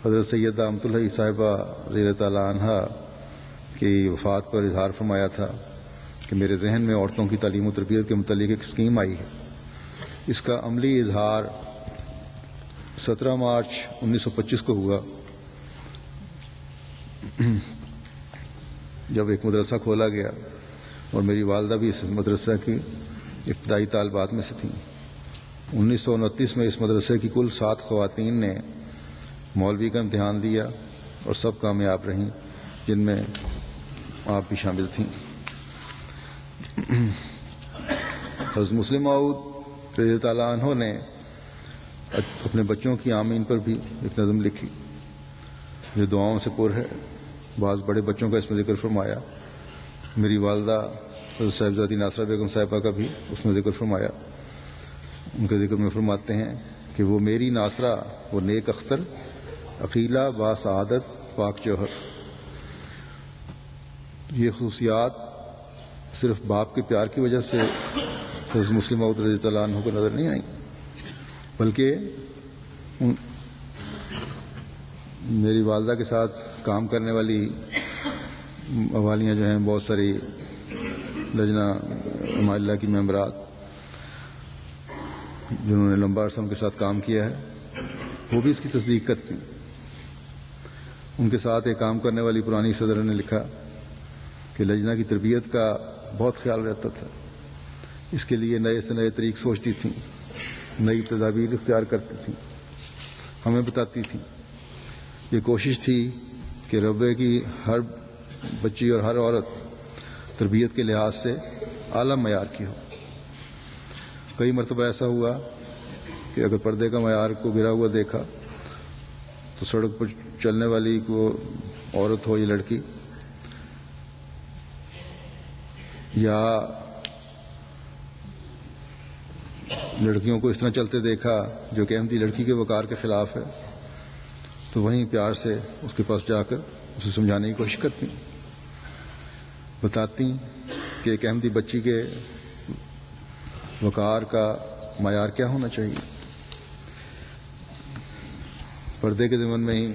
حضرت سیدہ امت الحی صاحبہ رضی اللہ تعالیٰ عنہ کی وفات پر اظہار فرمایا تھا کہ میرے ذہن میں عورتوں کی تعلیم و تربیت کے متعلق ایک اسکیم آئی ہے۔ اس کا عملی اظہار 17 مارچ 1925 کو ہوا جب ایک مدرسہ کھولا گیا اور میری والدہ بھی اس مدرسہ کی ابتدائی طالبات میں سے تھیں۔ 1929 میں اس مدرسے کی کل 7 خواتین نے مولوی کا امتحان دیا اور سب کامیاب رہیں، جن میں آپ بھی شامل تھیں۔ حضرت مسلم موعود رضی تعالیٰ عنہ نے اپنے بچوں کی آمین پر بھی ایک نظم لکھی جو دعاؤں سے پر ہے۔ بعض بڑے بچوں کا اس میں ذکر فرمایا۔ میری والدہ حضرت صاحبزادی ناصرہ بیگم صاحبہ کا بھی اس میں ذکر فرمایا۔ ان کے ذکر میں فرماتے ہیں کہ وہ میری ناصرہ، وہ نیک اختر، عقیلہ با سعادت پاک جوہر۔ یہ خصوصیات صرف باپ کے پیار کی وجہ سے حضرت مسلم موعود رضی اللہ عنہ کو نظر نہیں آئیں، بلکہ میری والدہ کے ساتھ کام کرنے والی والیاں جو ہیں، بہت ساری لجنہ معلّہ کی ممبرات جنہوں نے لمبا عرصہ ان کے ساتھ کام کیا ہے، وہ بھی اس کی تصدیق کرتی ہیں۔ ان کے ساتھ ایک کام کرنے والی پرانی صدر نے لکھا کہ لجنہ کی تربیت کا بہت خیال رہتا تھا، اس کے لیے نئے سے نئے طریق سوچتی تھیں، نئی تدابیر اختیار کرتی تھیں، ہمیں بتاتی تھیں۔ یہ کوشش تھی کہ ربے کی ہر بچی اور ہر عورت تربیت کے لحاظ سے اعلیٰ معیار کی ہو۔ کئی مرتبہ ایسا ہوا کہ اگر پردے کا معیار کو گرا ہوا دیکھا تو سڑک پر چلنے والی کو عورت ہو یا لڑکی، یا لڑکیوں کو اس طرح چلتے دیکھا جو کہ احمدی لڑکی کے وقار کے خلاف ہے، تو وہیں پیار سے اس کے پاس جا کر اسے سمجھانے کی کوشش کرتی، بتاتی کہ ایک احمدی بچی کے وقار کا معیار کیا ہونا چاہیے۔ پردے کے ضمن میں ہی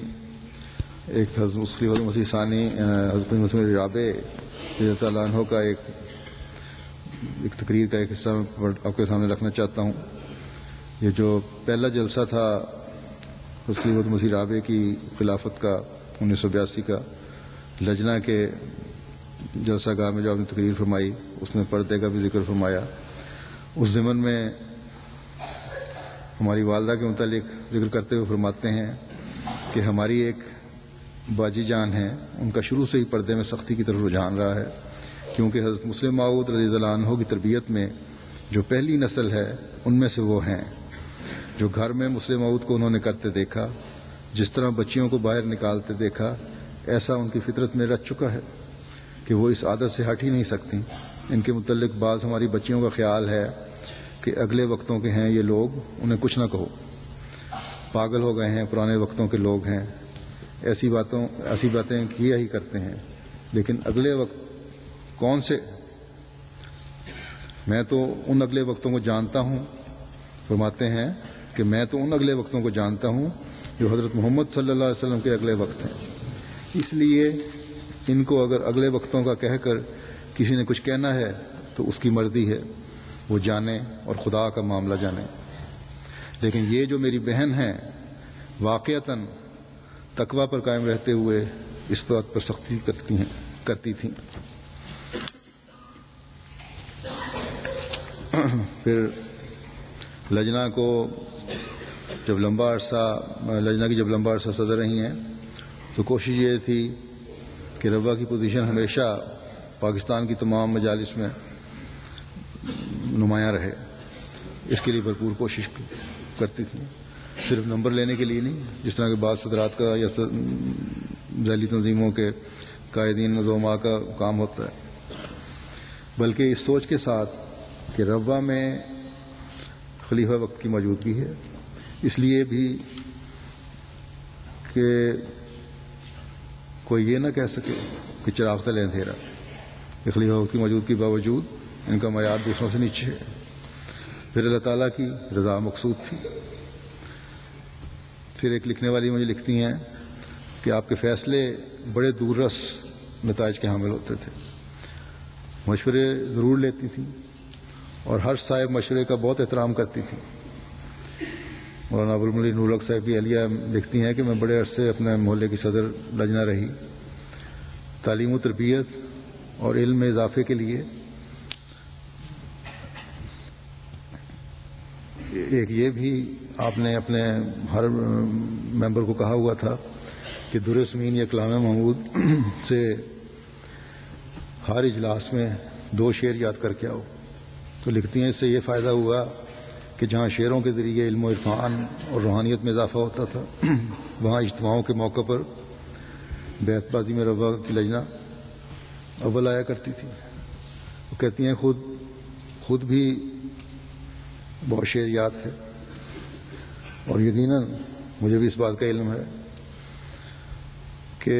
ایک حضرت مسیح ثانی حضرت مسیح رابع رضی اللہ عنہ کا ایک تقریر کا ایک حصہ میں آپ کے سامنے رکھنا چاہتا ہوں۔ یہ جو پہلا جلسہ تھا حضرت مسیح رابع کی خلافت کا 1982 کا، لجنہ کے جلسہ گاہ میں جو آپ نے تقریر فرمائی اس میں پردے کا بھی ذکر فرمایا، اس ضمن میں ہماری والدہ کے متعلق ذکر کرتے ہوئے فرماتے ہیں کہ ہماری ایک باجی جان ہیں، ان کا شروع سے ہی پردے میں سختی کی طرف رجحان رہا ہے، کیونکہ حضرت مسلم موعود رضی اللہ عنہ کی تربیت میں جو پہلی نسل ہے ان میں سے وہ ہیں جو گھر میں مسلم موعود کو انہوں نے کرتے دیکھا، جس طرح بچیوں کو باہر نکالتے دیکھا، ایسا ان کی فطرت میں رچ چکا ہے کہ وہ اس عادت سے ہٹ ہی نہیں سکتی۔ ان کے متعلق بعض ہماری بچیوں کا خیال ہے کہ اگلے وقتوں کے ہیں یہ لوگ، انہیں کچھ نہ کہو، پاگل ہو گئے ہیں، پرانے وقتوں کے لوگ ہیں، ایسی باتیں کیا ہی کرتے ہیں۔ لیکن اگلے وقت کون سے؟ میں تو ان اگلے وقتوں کو جانتا ہوں، فرماتے ہیں کہ میں تو ان اگلے وقتوں کو جانتا ہوں جو حضرت محمد صلی اللہ علیہ وسلم کے اگلے وقت ہیں، اس لیے ان کو اگر اگلے وقتوں کا کہہ کر کسی نے کچھ کہنا ہے تو اس کی مرضی ہے، وہ جانے اور خدا کا معاملہ جانے۔ لیکن یہ جو میری بہن ہیں واقعتاً تقوی پر قائم رہتے ہوئے اس بات پر سختی کرتی تھیں۔ پھر لجنہ کی جب لمبا عرصہ صدر رہی ہیں تو کوشش یہ تھی کہ روا کی پوزیشن ہمیشہ پاکستان کی تمام مجالس میں نمایاں رہے، اس کے لیے بھرپور کوشش کرتی تھی، صرف نمبر لینے کے لیے نہیں، جس طرح کے بعض صدرات کا یا ذیلی تنظیموں کے قائدین نظوما کا کام ہوتا ہے، بلکہ اس سوچ کے ساتھ کہ روا میں خلیفہ وقت کی موجودگی ہے، اس لیے بھی کہ کوئی یہ نہ کہہ سکے کہ چراغ تلے اندھیرا، کہ خلیفہ وقت کی موجودگی کے باوجود ان کا معیار دوسروں سے نیچے ہے۔ پھر اللہ تعالیٰ کی رضا مقصود تھی۔ پھر ایک لکھنے والی مجھے لکھتی ہیں کہ آپ کے فیصلے بڑے دور رس نتائج کے حامل ہوتے تھے، مشورے ضرور لیتی تھیں اور ہر صاحب مشورے کا بہت احترام کرتی تھی۔ مولانا ابوالملی نور الحق صاحب کی اہلیہ لکھتی ہیں کہ میں بڑے عرصے اپنے محلے کی صدر لجنہ رہی، تعلیم و تربیت اور علم میں اضافے کے لیے ایک یہ بھی آپ نے اپنے ہر ممبر کو کہا ہوا تھا کہ در سمین یا کلام محمود سے ہر اجلاس میں 2 شعر یاد کر کے آؤ۔ تو لکھتی ہیں اس سے یہ فائدہ ہوا کہ جہاں شعروں کے ذریعے علم و عرفان اور روحانیت میں اضافہ ہوتا تھا، وہاں اجتماعوں کے موقع پر بیت بازی میں روا کی لجنہ اول آیا کرتی تھی۔ وہ کہتی ہیں خود بھی بہت شعر یاد ہے، اور یقیناً مجھے بھی اس بات کا علم ہے کہ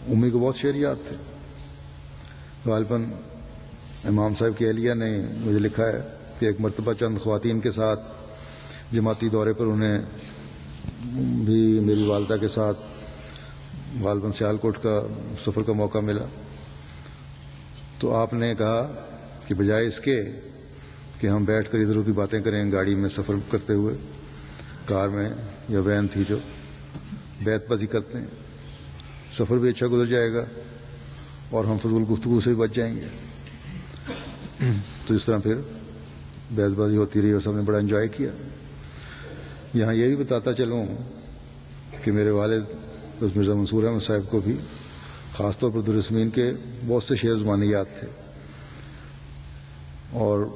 امی کو بہت شعر یاد تھے۔ غالباً امام صاحب کی اہلیہ نے مجھے لکھا ہے کہ ایک مرتبہ چند خواتین کے ساتھ جماعتی دورے پر انہیں بھی میری والدہ کے ساتھ غالباً سیالکوٹ کا سفر کا موقع ملا، تو آپ نے کہا کہ بجائے اس کے کہ ہم بیٹھ کر ادھر ادھر کی باتیں کریں گاڑی میں سفر کرتے ہوئے، کار میں یا وین تھی جو، بیت بازی کرتے ہیں، سفر بھی اچھا گزر جائے گا اور ہم فضول گفتگو سے بھی بچ جائیں گے۔ تو اس طرح پھر بیت بازی ہوتی رہی اور سب نے بڑا انجوائے کیا۔ یہاں یہ بھی بتاتا چلوں کہ میرے والد حضرت مرزا منصور احمد صاحب کو بھی خاص طور پر درسمین کے بہت سے شعر زبانی یاد تھے، اور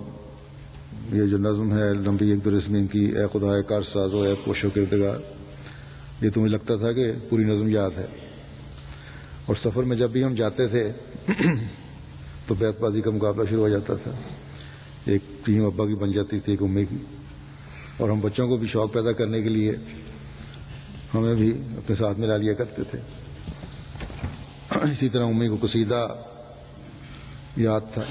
یہ جو نظم ہے لمبی ایک درسمین کی، اے خدائے کار سازو اے پوشو کردگار، یہ تو مجھے لگتا تھا کہ پوری نظم یاد ہے۔ اور سفر میں جب بھی ہم جاتے تھے تو بیت بازی کا مقابلہ شروع ہو جاتا تھا، ایک ٹیم ابا کی بن جاتی تھی، ایک امی کی، اور ہم بچوں کو بھی شوق پیدا کرنے کے لیے ہمیں بھی اپنے ساتھ ملا لیا کرتے تھے۔ اسی طرح امی کو قصیدہ یاد تھا۔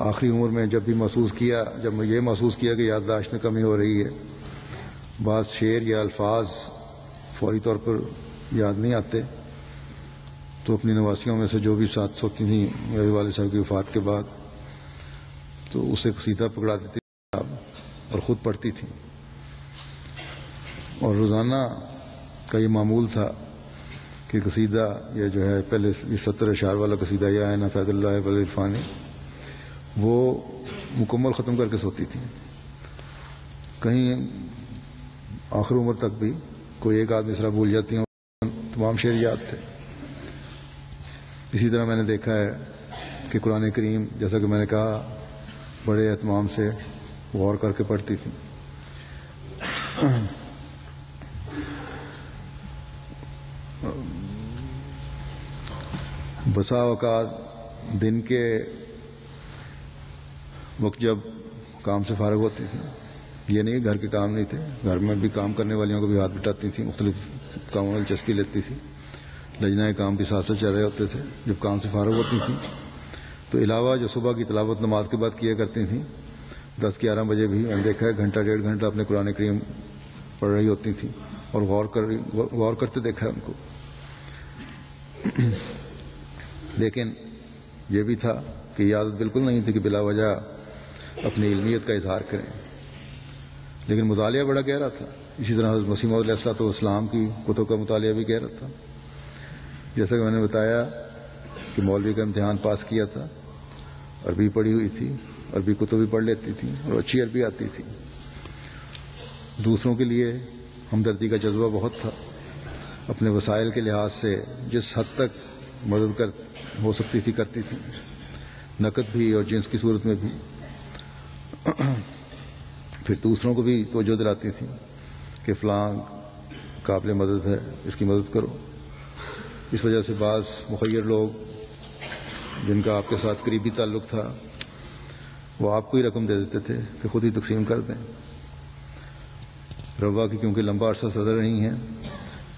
آخری عمر میں جب میں یہ محسوس کیا کہ یادداشت میں کمی ہو رہی ہے، بعض شعر یا الفاظ فوری طور پر یاد نہیں آتے، تو اپنی نواسیوں میں سے جو بھی ساتھ ہوتی تھیں میرے والد صاحب کی وفات کے بعد، تو اسے قصیدہ پکڑا دیتی اور خود پڑھتی تھیں، اور روزانہ کا یہ معمول تھا کہ قصیدہ یہ جو ہے پہلے 70 اشعار والا قصیدہ یا ہے نا فیض اللہ والعرفانی، وہ مکمل ختم کر کے سوتی تھیں. کہیں آخر عمر تک بھی کوئی ایک آدمی اس طرح بھول جاتی ہیں، تمام شعر یاد تھے. اسی طرح میں نے دیکھا ہے کہ قرآن کریم جیسا کہ میں نے کہا بڑے اہتمام سے غور کر کے پڑھتی تھیں. بسا اوقات دن کے وقت جب کام سے فارغ ہوتی تھی، یہ نہیں گھر کے کام نہیں تھے، گھر میں بھی کام کرنے والیوں کو بھی ہاتھ بٹاتی تھیں، مختلف کاموں میں دلچسپی لیتی تھی. لجنہ کام بھی ساتھ ساتھ چل رہے ہوتے تھے. جب کام سے فارغ ہوتی تھیں تو علاوہ جو صبح کی تلاوت نماز کے بعد کیا کرتی تھیں، 10-11 بجے بھی میں نے دیکھا ہے گھنٹہ 1.5 گھنٹہ اپنے قرآن کریم پڑھ رہی ہوتی تھیں اور غور کرتے دیکھا ہے ان کو. لیکن یہ بھی تھا کہ یہ عادت بالکل نہیں تھی کہ بلا وجہ اپنی علمیت کا اظہار کریں، لیکن مطالعہ بڑا گہرا تھا. اسی طرح حضرت مسیح موعود علیہ السلام کی کتب کا مطالعہ بھی گہرا تھا. جیسا کہ میں نے بتایا کہ مولوی کا امتحان پاس کیا تھا، عربی پڑھی ہوئی تھی، عربی کتب بھی پڑھ لیتی تھی اور اچھی عربی آتی تھی. دوسروں کے لیے ہمدردی کا جذبہ بہت تھا. اپنے وسائل کے لحاظ سے جس حد تک مدد ہو سکتی تھی کرتی تھی، نقد بھی اور جنس کی صورت میں بھی. پھر دوسروں کو بھی توجہ دلاتی تھی کہ فلاں قابل مدد ہے، اس کی مدد کرو. اس وجہ سے بعض مخیر لوگ جن کا آپ کے ساتھ قریبی تعلق تھا وہ آپ کو ہی رقم دے دیتے تھے کہ خود ہی تقسیم کر دیں. روا کی کیونکہ لمبا عرصہ صدر رہی ہیں،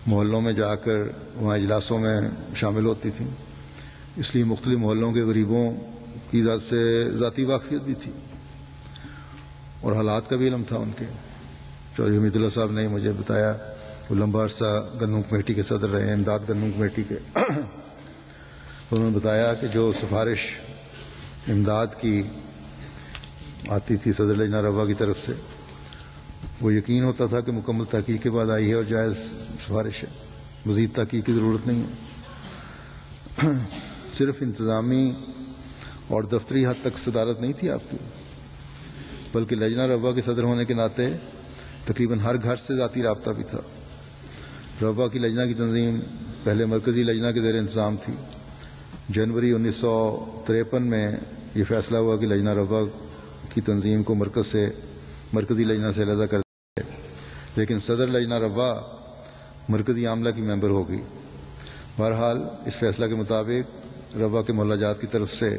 محلوں میں جا کر وہاں اجلاسوں میں شامل ہوتی تھیں، اس لیے مختلف محلوں کے غریبوں کی ذات سے ذاتی واقفیت بھی تھی اور حالات کا بھی علم تھا ان کے. چودھری حمید اللہ صاحب نے مجھے بتایا وہ لمبا عرصہ گندم کمیٹی کے صدر رہے ہیں، امداد گندم کمیٹی کے. انہوں نے بتایا کہ جو سفارش امداد کی آتی تھی صدر لجنہ روا کی طرف سے، وہ یقین ہوتا تھا کہ مکمل تحقیق کے بعد آئی ہے اور جائز سفارش ہے، مزید تحقیق کی ضرورت نہیں ہے. صرف انتظامی اور دفتری حد تک صدارت نہیں تھی آپ کی، بلکہ لجنہ روا کے صدر ہونے کے ناطے تقریباً ہر گھر سے ذاتی رابطہ بھی تھا. روا کی لجنہ کی تنظیم پہلے مرکزی لجنہ کے زیر انتظام تھی. جنوری 1953 میں یہ فیصلہ ہوا کہ لجنہ روا کی تنظیم کو مرکزی لجنہ سے علیحدہ کر دیا، لیکن صدر لجنہ روا مرکزی عاملہ کی ممبر ہو گئی. بہرحال اس فیصلہ کے مطابق روا کے محلہ جات کی طرف سے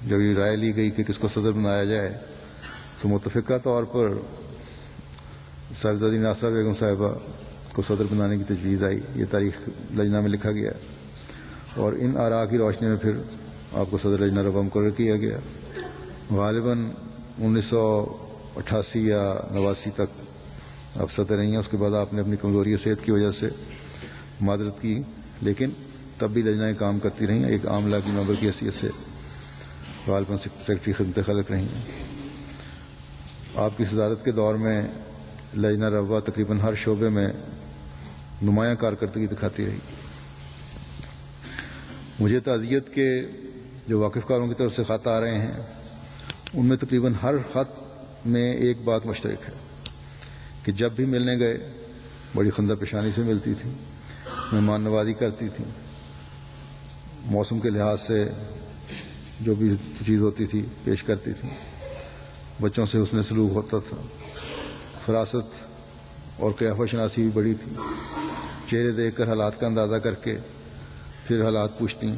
جب یہ رائے لی گئی کہ کس کو صدر بنایا جائے تو متفقہ طور پر سرزادی ناصرہ بیگم صاحبہ کو صدر بنانے کی تجویز آئی. یہ تاریخ لجنہ میں لکھا گیا اور ان آراء کی روشنی میں پھر آپ کو صدر لجنہ روا مقرر کیا گیا. غالباً 1988 یا 89 تک آپ صدر رہی ہیں. اس کے بعد آپ نے اپنی کمزوری صحت کی وجہ سے معذرت کی، لیکن تب بھی لجنہ کام کرتی رہیں. ایک عاملہ کی ممبر کی حیثیت سے غالباً سیکرٹری خدمت خلق رہی ہیں. آپ کی صدارت کے دور میں لجنہ روا تقریباً ہر شعبے میں نمایاں کارکردگی دکھاتی رہی. مجھے تعزیت کے جو واقف کاروں کی طرف سے خط آ رہے ہیں ان میں تقریباً ہر خط میں ایک بات مشترک ہے کہ جب بھی ملنے گئے بڑی خندہ پیشانی سے ملتی تھی، مہمان نوازی کرتی تھی، موسم کے لحاظ سے جو بھی چیز ہوتی تھی پیش کرتی تھی، بچوں سے حسن سلوک ہوتا تھا، فراست اور قیافہ شناسی بھی بڑی تھی. چہرے دیکھ کر حالات کا اندازہ کر کے پھر حالات پوچھتی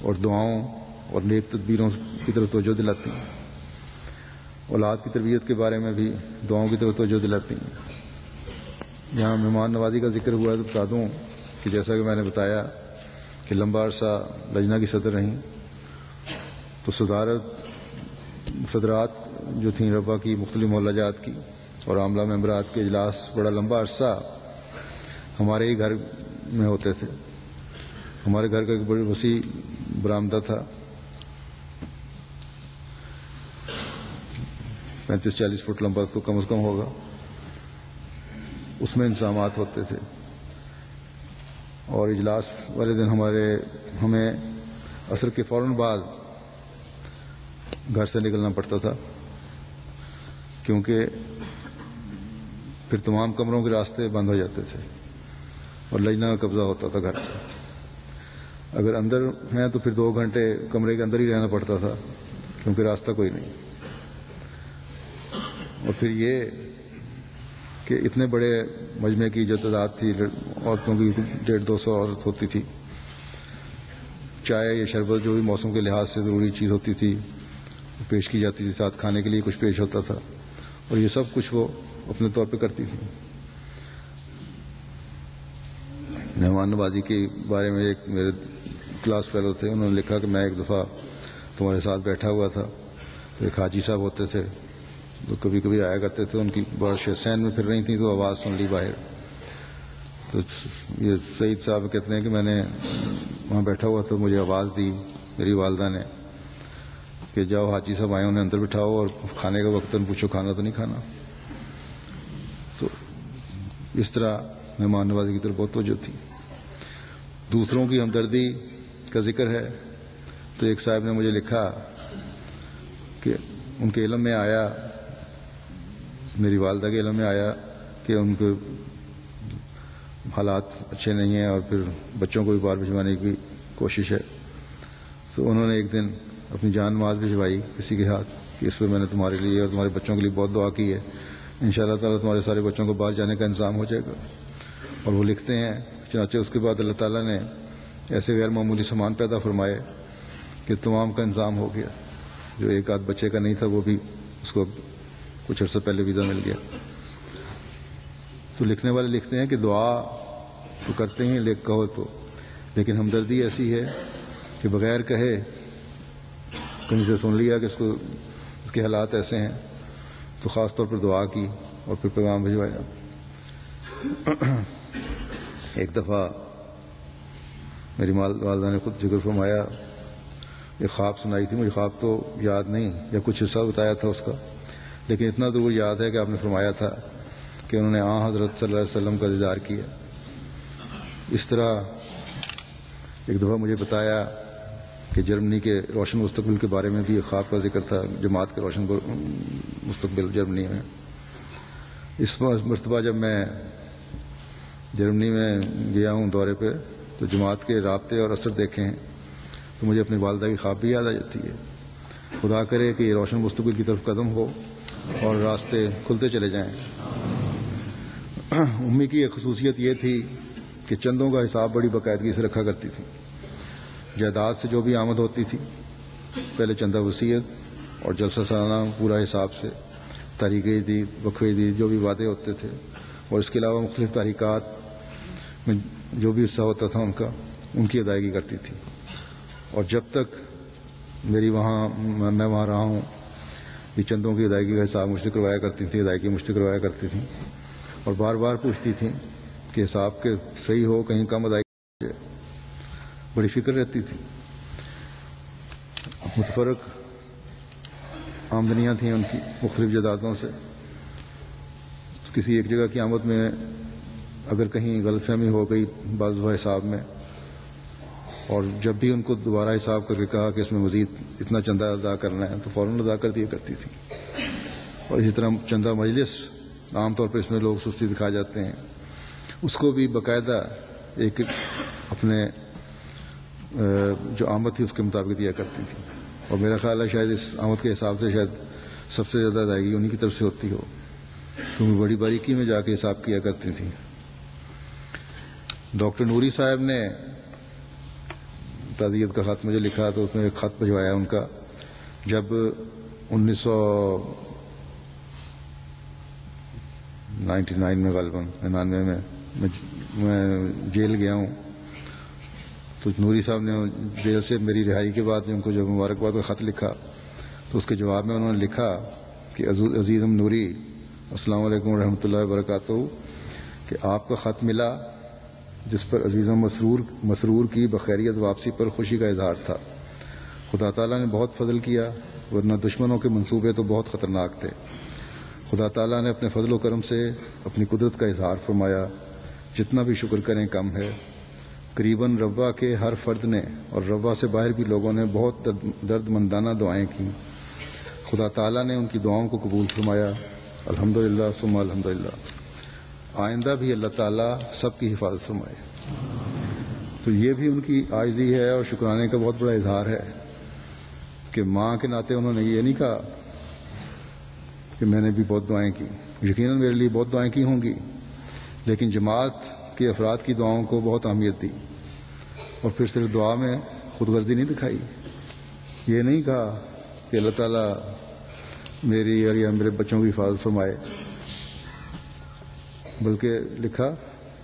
اور دعاؤں اور نیک تدبیروں کی طرف توجہ دلاتی. اولاد کی تربیت کے بارے میں بھی دعاؤں کی طرف توجہ دلاتی ہیں. یہاں مہمان نوازی کا ذکر ہوا ہے تو بتا دوں کہ جیسا کہ میں نے بتایا کہ لمبا عرصہ لجنہ کی صدر رہیں، تو صدرات جو تھیں روا کی مختلف محلہ جات کی اور عاملہ ممبرات کے اجلاس بڑا لمبا عرصہ ہمارے ہی گھر میں ہوتے تھے. ہمارے گھر کا ایک بڑی وسیع برآمدہ تھا، 35-40 فٹ لمبا تو کم از کم ہوگا. اس میں انتظامات ہوتے تھے اور اجلاس والے دن ہمیں عصر کے فوراً بعد گھر سے نکلنا پڑتا تھا، کیونکہ پھر تمام کمروں کے راستے بند ہو جاتے تھے اور لجنہ کا قبضہ ہوتا تھا گھر پہ. اگر اندر ہیں تو پھر 2 گھنٹے کمرے کے اندر ہی رہنا پڑتا تھا کیونکہ راستہ کوئی نہیں. اور پھر یہ کہ اتنے بڑے مجمع کی جو تعداد تھی، عورتوں کی 150-200 عورت ہوتی تھی، چائے یا شربت جو بھی موسم کے لحاظ سے ضروری چیز ہوتی تھی پیش کی جاتی تھی، ساتھ کھانے کے لیے کچھ پیش ہوتا تھا، اور یہ سب کچھ وہ اپنے طور پہ کرتی تھی. مہمان نوازی کے بارے میں ایک میرے کلاس فیلو تھے، انہوں نے لکھا کہ میں ایک دفعہ تمہارے ساتھ بیٹھا ہوا تھا تو ایک حاجی صاحب ہوتے تھے تو کبھی کبھی آیا کرتے تھے، ان کی بہت سین میں پھر رہی تھیں تو آواز سن لی باہر. تو یہ سعید صاحب کہتے ہیں کہ میں نے وہاں بیٹھا ہوا تو مجھے آواز دی میری والدہ نے کہ جاؤ حاجی صاحب آئے انہیں اندر بٹھاؤ اور کھانے کا وقت ان پوچھو کھانا تو نہیں کھانا. تو اس طرح مہمان نوازی کی طرف بہت توجہ تھی. دوسروں کی ہمدردی کا ذکر ہے تو ایک صاحب نے مجھے لکھا کہ ان کے علم میں آیا، میری والدہ کے علم میں آیا کہ ان کے حالات اچھے نہیں ہیں اور پھر بچوں کو بھی باہر بھجوانے کی کوشش ہے. تو انہوں نے ایک دن اپنی جان ماز بھجوائی کسی کے ہاتھ کہ اس پہ میں نے تمہارے لیے اور تمہارے بچوں کے لیے بہت دعا کی ہے، انشاءاللہ تعالیٰ تمہارے سارے بچوں کو باہر جانے کا انتظام ہو جائے گا. اور وہ لکھتے ہیں چنانچہ اس کے بعد اللہ تعالیٰ نے ایسے غیر معمولی سامان پیدا فرمائے کہ تمام کا انتظام ہو گیا. جو ایک آدھ بچے کا نہیں تھا وہ بھی اس کو کچھ عرصہ پہلے ویزا مل گیا. تو لکھنے والے لکھتے ہیں کہ دعا تو کرتے ہیں لکھ کہو تو، لیکن ہمدردی ایسی ہے کہ بغیر کہے کہیں سے سن لیا کہ اس کے حالات ایسے ہیں تو خاص طور پر دعا کی اور پھر پیغام بھجوایا. ایک دفعہ میری والدہ نے خود ذکر فرمایا، ایک خواب سنائی تھی، مجھے خواب تو یاد نہیں یا کچھ حصہ بتایا تھا اس کا، لیکن اتنا ضرور یاد ہے کہ آپ نے فرمایا تھا کہ انہوں نے حضرت صلی اللہ علیہ وسلم کا دیدار کیا. اس طرح ایک دفعہ مجھے بتایا کہ جرمنی کے روشن مستقبل کے بارے میں بھی ایک خواب کا ذکر تھا، جماعت کے روشن مستقبل جرمنی میں. اس مرتبہ جب میں جرمنی میں گیا ہوں دورے پہ تو جماعت کے رابطے اور اثر دیکھے ہیں تو مجھے اپنی والدہ کی خواب بھی یاد آ جاتی ہے. خدا کرے کہ یہ روشن مستقبل کی طرف قدم ہو اور راستے کھلتے چلے جائیں. امی کی ایک خصوصیت یہ تھی کہ چندوں کا حساب بڑی باقاعدگی سے رکھا کرتی تھی. جائیداد سے جو بھی آمد ہوتی تھی پہلے چندہ وصیت اور جلسہ سالانہ پورا حساب سے، تاریخ عید، وقف عید، جو بھی وعدے ہوتے تھے، اور اس کے علاوہ مختلف تحریکات میں جو بھی حصہ ہوتا تھا ان کی ادائیگی کرتی تھی. اور جب تک میں وہاں رہا ہوں یہ چندوں کی ادائیگی کا حساب مجھ سے کروایا کرتی تھی، ادائیگی مجھ سے کروایا کرتی تھیں اور بار بار پوچھتی تھیں کہ حساب کے صحیح ہو، کہیں کم ادائیگی ہو. بڑی فکر رہتی تھی. متفرق آمدنیاں تھیں ان کی مختلف جائیدادوں سے. کسی ایک جگہ کی آمد میں اگر کہیں غلط فہمی ہو گئی بعض دفعہ حساب میں، اور جب بھی ان کو دوبارہ حساب کر کے کہا کہ اس میں مزید اتنا چندہ ادا کرنا ہے تو فوراً ادا کر دیا کرتی تھی. اور اسی طرح چندہ مجلس، عام طور پر اس میں لوگ سستی دکھا جاتے ہیں، اس کو بھی باقاعدہ ایک اپنے جو آمد تھی اس کے مطابق دیا کرتی تھی. اور میرا خیال ہے شاید اس آمد کے حساب سے شاید سب سے زیادہ ادائیگی انہی کی طرف سے ہوتی ہو، کیونکہ بڑی باریکی میں جا کے حساب کیا کرتی تھی. ڈاکٹر نوری صاحب نے تعزیت کا خط مجھے لکھا تو اس میں ایک خط بھجوایا ان کا. جب 1999 میں غالباً 99 میں جیل گیا ہوں تو نوری صاحب نے جیل سے میری رہائی کے بعد ان کو جو مبارکباد کا خط لکھا تو اس کے جواب میں انہوں نے لکھا کہ عزیزم نوری، السلام علیکم ورحمۃ اللہ وبرکاتہ، کہ آپ کا خط ملا جس پر عزیزم مسرور کی بخیریت واپسی پر خوشی کا اظہار تھا. خدا تعالیٰ نے بہت فضل کیا، ورنہ دشمنوں کے منصوبے تو بہت خطرناک تھے. خدا تعالیٰ نے اپنے فضل و کرم سے اپنی قدرت کا اظہار فرمایا، جتنا بھی شکر کریں کم ہے. قریباً ربوہ کے ہر فرد نے اور ربوہ سے باہر بھی لوگوں نے بہت درد مندانہ دعائیں کی خدا تعالیٰ نے ان کی دعاؤں کو قبول فرمایا، الحمدللہ ثم الحمدللہ۔ آئندہ بھی اللہ تعالیٰ سب کی حفاظت فرمائے۔ تو یہ بھی ان کی عاجزی ہے اور شکرانے کا بہت بڑا اظہار ہے کہ ماں کے ناطے انہوں نے یہ نہیں کہا کہ میں نے بھی بہت دعائیں کی، یقیناً میرے لیے بہت دعائیں کی ہوں گی، لیکن جماعت کے افراد کی دعاؤں کو بہت اہمیت دی، اور پھر صرف دعا میں خود غرضی نہیں دکھائی۔ یہ نہیں کہا کہ اللہ تعالیٰ میری اور یا میرے بچوں کی حفاظت فرمائے، بلکہ لکھا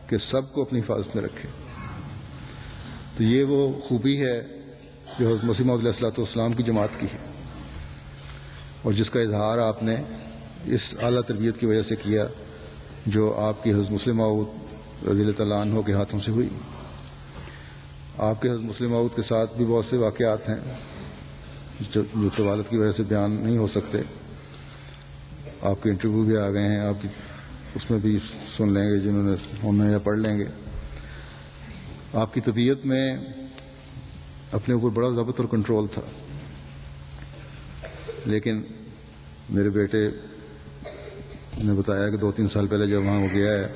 کہ سب کو اپنی حفاظت میں رکھے۔ تو یہ وہ خوبی ہے جو حضرت مسیح موعود علیہ السلام کی جماعت کی ہے، اور جس کا اظہار آپ نے اس اعلیٰ تربیت کی وجہ سے کیا جو آپ کی حضرت مسلم موعود رضی اللہ تعالیٰ عنہ کے ہاتھوں سے ہوئی۔ آپ کے حضرت مسلم موعود کے ساتھ بھی بہت سے واقعات ہیں جو طوالت کی وجہ سے بیان نہیں ہو سکتے۔ آپ کے انٹرویو بھی آ گئے ہیں، آپ کی اس میں بھی سن لیں گے جنہوں نے ہونا یا پڑھ لیں گے۔ آپ کی طبیعت میں اپنے اوپر بڑا ضبط اور کنٹرول تھا، لیکن میرے بیٹے نے بتایا کہ 2-3 سال پہلے جب وہاں ہو گیا ہے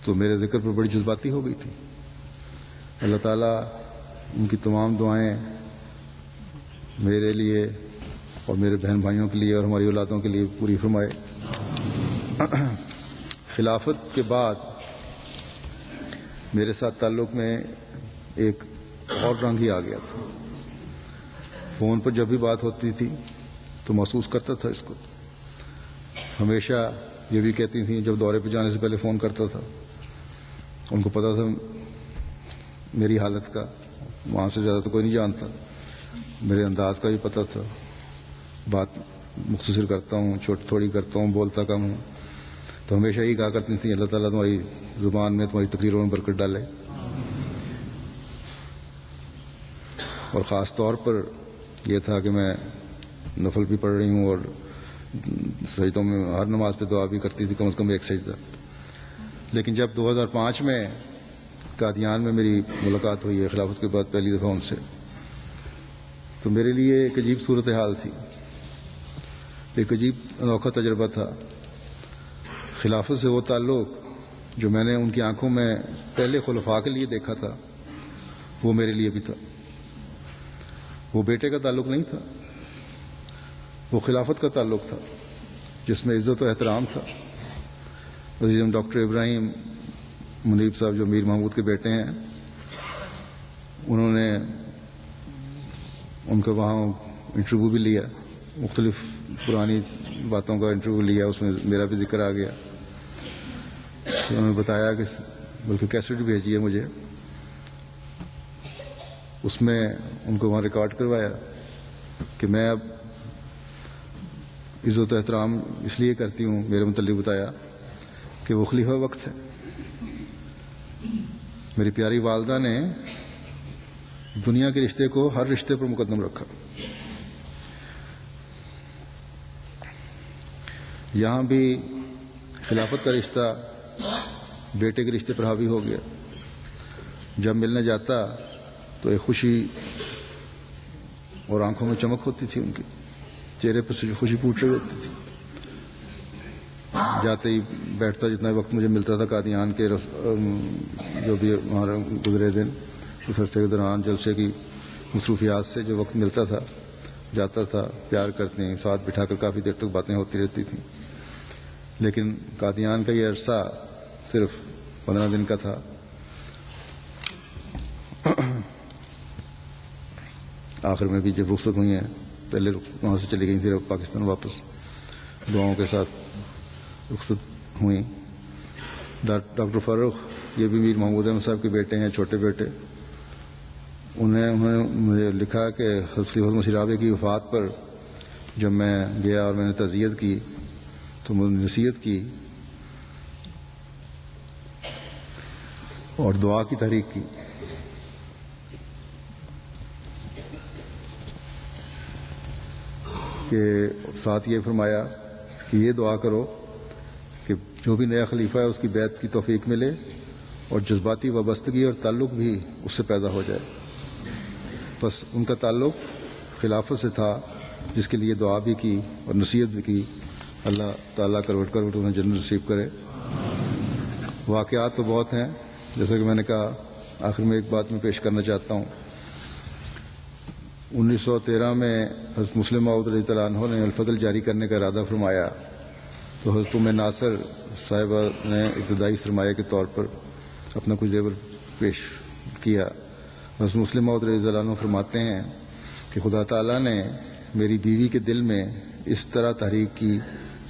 تو میرے ذکر پر بڑی جذباتی ہو گئی تھی۔ اللہ تعالیٰ ان کی تمام دعائیں میرے لیے اور میرے بہن بھائیوں کے لیے اور ہماری اولادوں کے لیے پوری فرمائے۔ خلافت کے بعد میرے ساتھ تعلق میں ایک اور رنگ ہی آ گیا تھا۔ فون پر جب بھی بات ہوتی تھی تو محسوس کرتا تھا اس کو۔ ہمیشہ یہ بھی کہتی تھیں جب دورے پہ جانے سے پہلے فون کرتا تھا، ان کو پتا تھا میری حالت کا، وہاں سے زیادہ تو کوئی نہیں جانتا، میرے انداز کا بھی پتا تھا، بات مختصر کرتا ہوں، تھوڑی کرتا ہوں، بولتا کم ہوں، تو ہمیشہ یہی کہا کرتی تھیں اللہ تعالیٰ تمہاری زبان میں تمہاری تقریروں میں برکت ڈالے۔ اور خاص طور پر یہ تھا کہ میں نفل بھی پڑھ رہی ہوں اور سجدوں میں ہر نماز پہ دعا بھی کرتی تھی، کم از کم ایک سجدہ۔ لیکن جب 2005 میں قادیان میں میری ملاقات ہوئی ہے خلافت کے بعد پہلی دفعہ ان سے، تو میرے لیے ایک عجیب صورتحال تھی، ایک عجیب انوکھا تجربہ تھا۔ خلافت سے وہ تعلق جو میں نے ان کی آنکھوں میں پہلے خلفاء کے لیے دیکھا تھا وہ میرے لیے بھی تھا۔ وہ بیٹے کا تعلق نہیں تھا، وہ خلافت کا تعلق تھا جس میں عزت و احترام تھا۔ عزیزم ڈاکٹر ابراہیم منیب صاحب جو میر محمود کے بیٹے ہیں، انہوں نے ان کا وہاں انٹرویو بھی لیا، مختلف پرانی باتوں کا انٹرویو لیا، اس میں میرا بھی ذکر آ گیا۔ انہوں نے بتایا کہ بلکہ کیسٹ بھی بھیجی ہے مجھے، اس میں ان کو وہاں ریکارڈ کروایا کہ میں اب عزت و احترام اس لیے کرتی ہوں، میرے متعلق بتایا کہ وہ خلیفہ وقت ہے۔ میری پیاری والدہ نے دنیا کے رشتے کو ہر رشتے پر مقدم رکھا۔ یہاں بھی خلافت کا رشتہ بیٹے کے رشتے پر حاوی ہو گیا۔ جب ملنے جاتا تو ایک خوشی اور آنکھوں میں چمک ہوتی تھی، ان کے چہرے پر سے خوشی پھوٹ رہی ہوتی تھی۔ جاتے ہی بیٹھتا، جتنا وقت مجھے ملتا تھا قادیان کے جو بھی ہمارا گزرے دن اس عرصے کے دوران جلسے کی مصروفیات سے جو وقت ملتا تھا جاتا تھا، پیار کرتے ہیں، ساتھ بٹھا کر کافی دیر تک باتیں ہوتی رہتی تھیں۔ لیکن قادیان کا یہ عرصہ صرف 15 دن کا تھا۔ آخر میں بھی جب رخصت ہوئی ہیں، پہلے وہاں سے چلی گئی پھر پاکستان واپس دعاؤں کے ساتھ رخصت ہوئیں۔ ڈاکٹر فاروق یہ بھی میر محمود احمد صاحب کے بیٹے ہیں، چھوٹے بیٹے۔ انہوں نے مجھے لکھا کہ حضرت خلیفۃ مسیح رابع کی وفات پر جب میں گیا اور میں نے تعزیت کی تو مجھے نصیحت کی اور دعا کی تحریک کی کہ ساتھ یہ فرمایا کہ یہ دعا کرو کہ جو بھی نیا خلیفہ ہے اس کی بیعت کی توفیق ملے اور جذباتی وابستگی اور تعلق بھی اس سے پیدا ہو جائے۔ بس ان کا تعلق خلافت سے تھا جس کے لیے دعا بھی کی اور نصیحت بھی کی. اللہ تعالیٰ کروٹ کروٹ انہیں جنت نصیب کرے. واقعات تو بہت ہیں، جیسا کہ میں نے کہا. آخر میں ایک بات میں پیش کرنا چاہتا ہوں. 1913 میں حضرت مسلم موعود رضی اللہ عنہ نے الفضل جاری کرنے کا ارادہ فرمایا تو حضرت ناصر صاحبہ نے ابتدائی سرمایہ کے طور پر اپنا کچھ زیور پیش کیا. حضرت مسلم موعود رضی اللہ عنہ فرماتے ہیں کہ خدا تعالیٰ نے میری بیوی کے دل میں اس طرح تحریک کی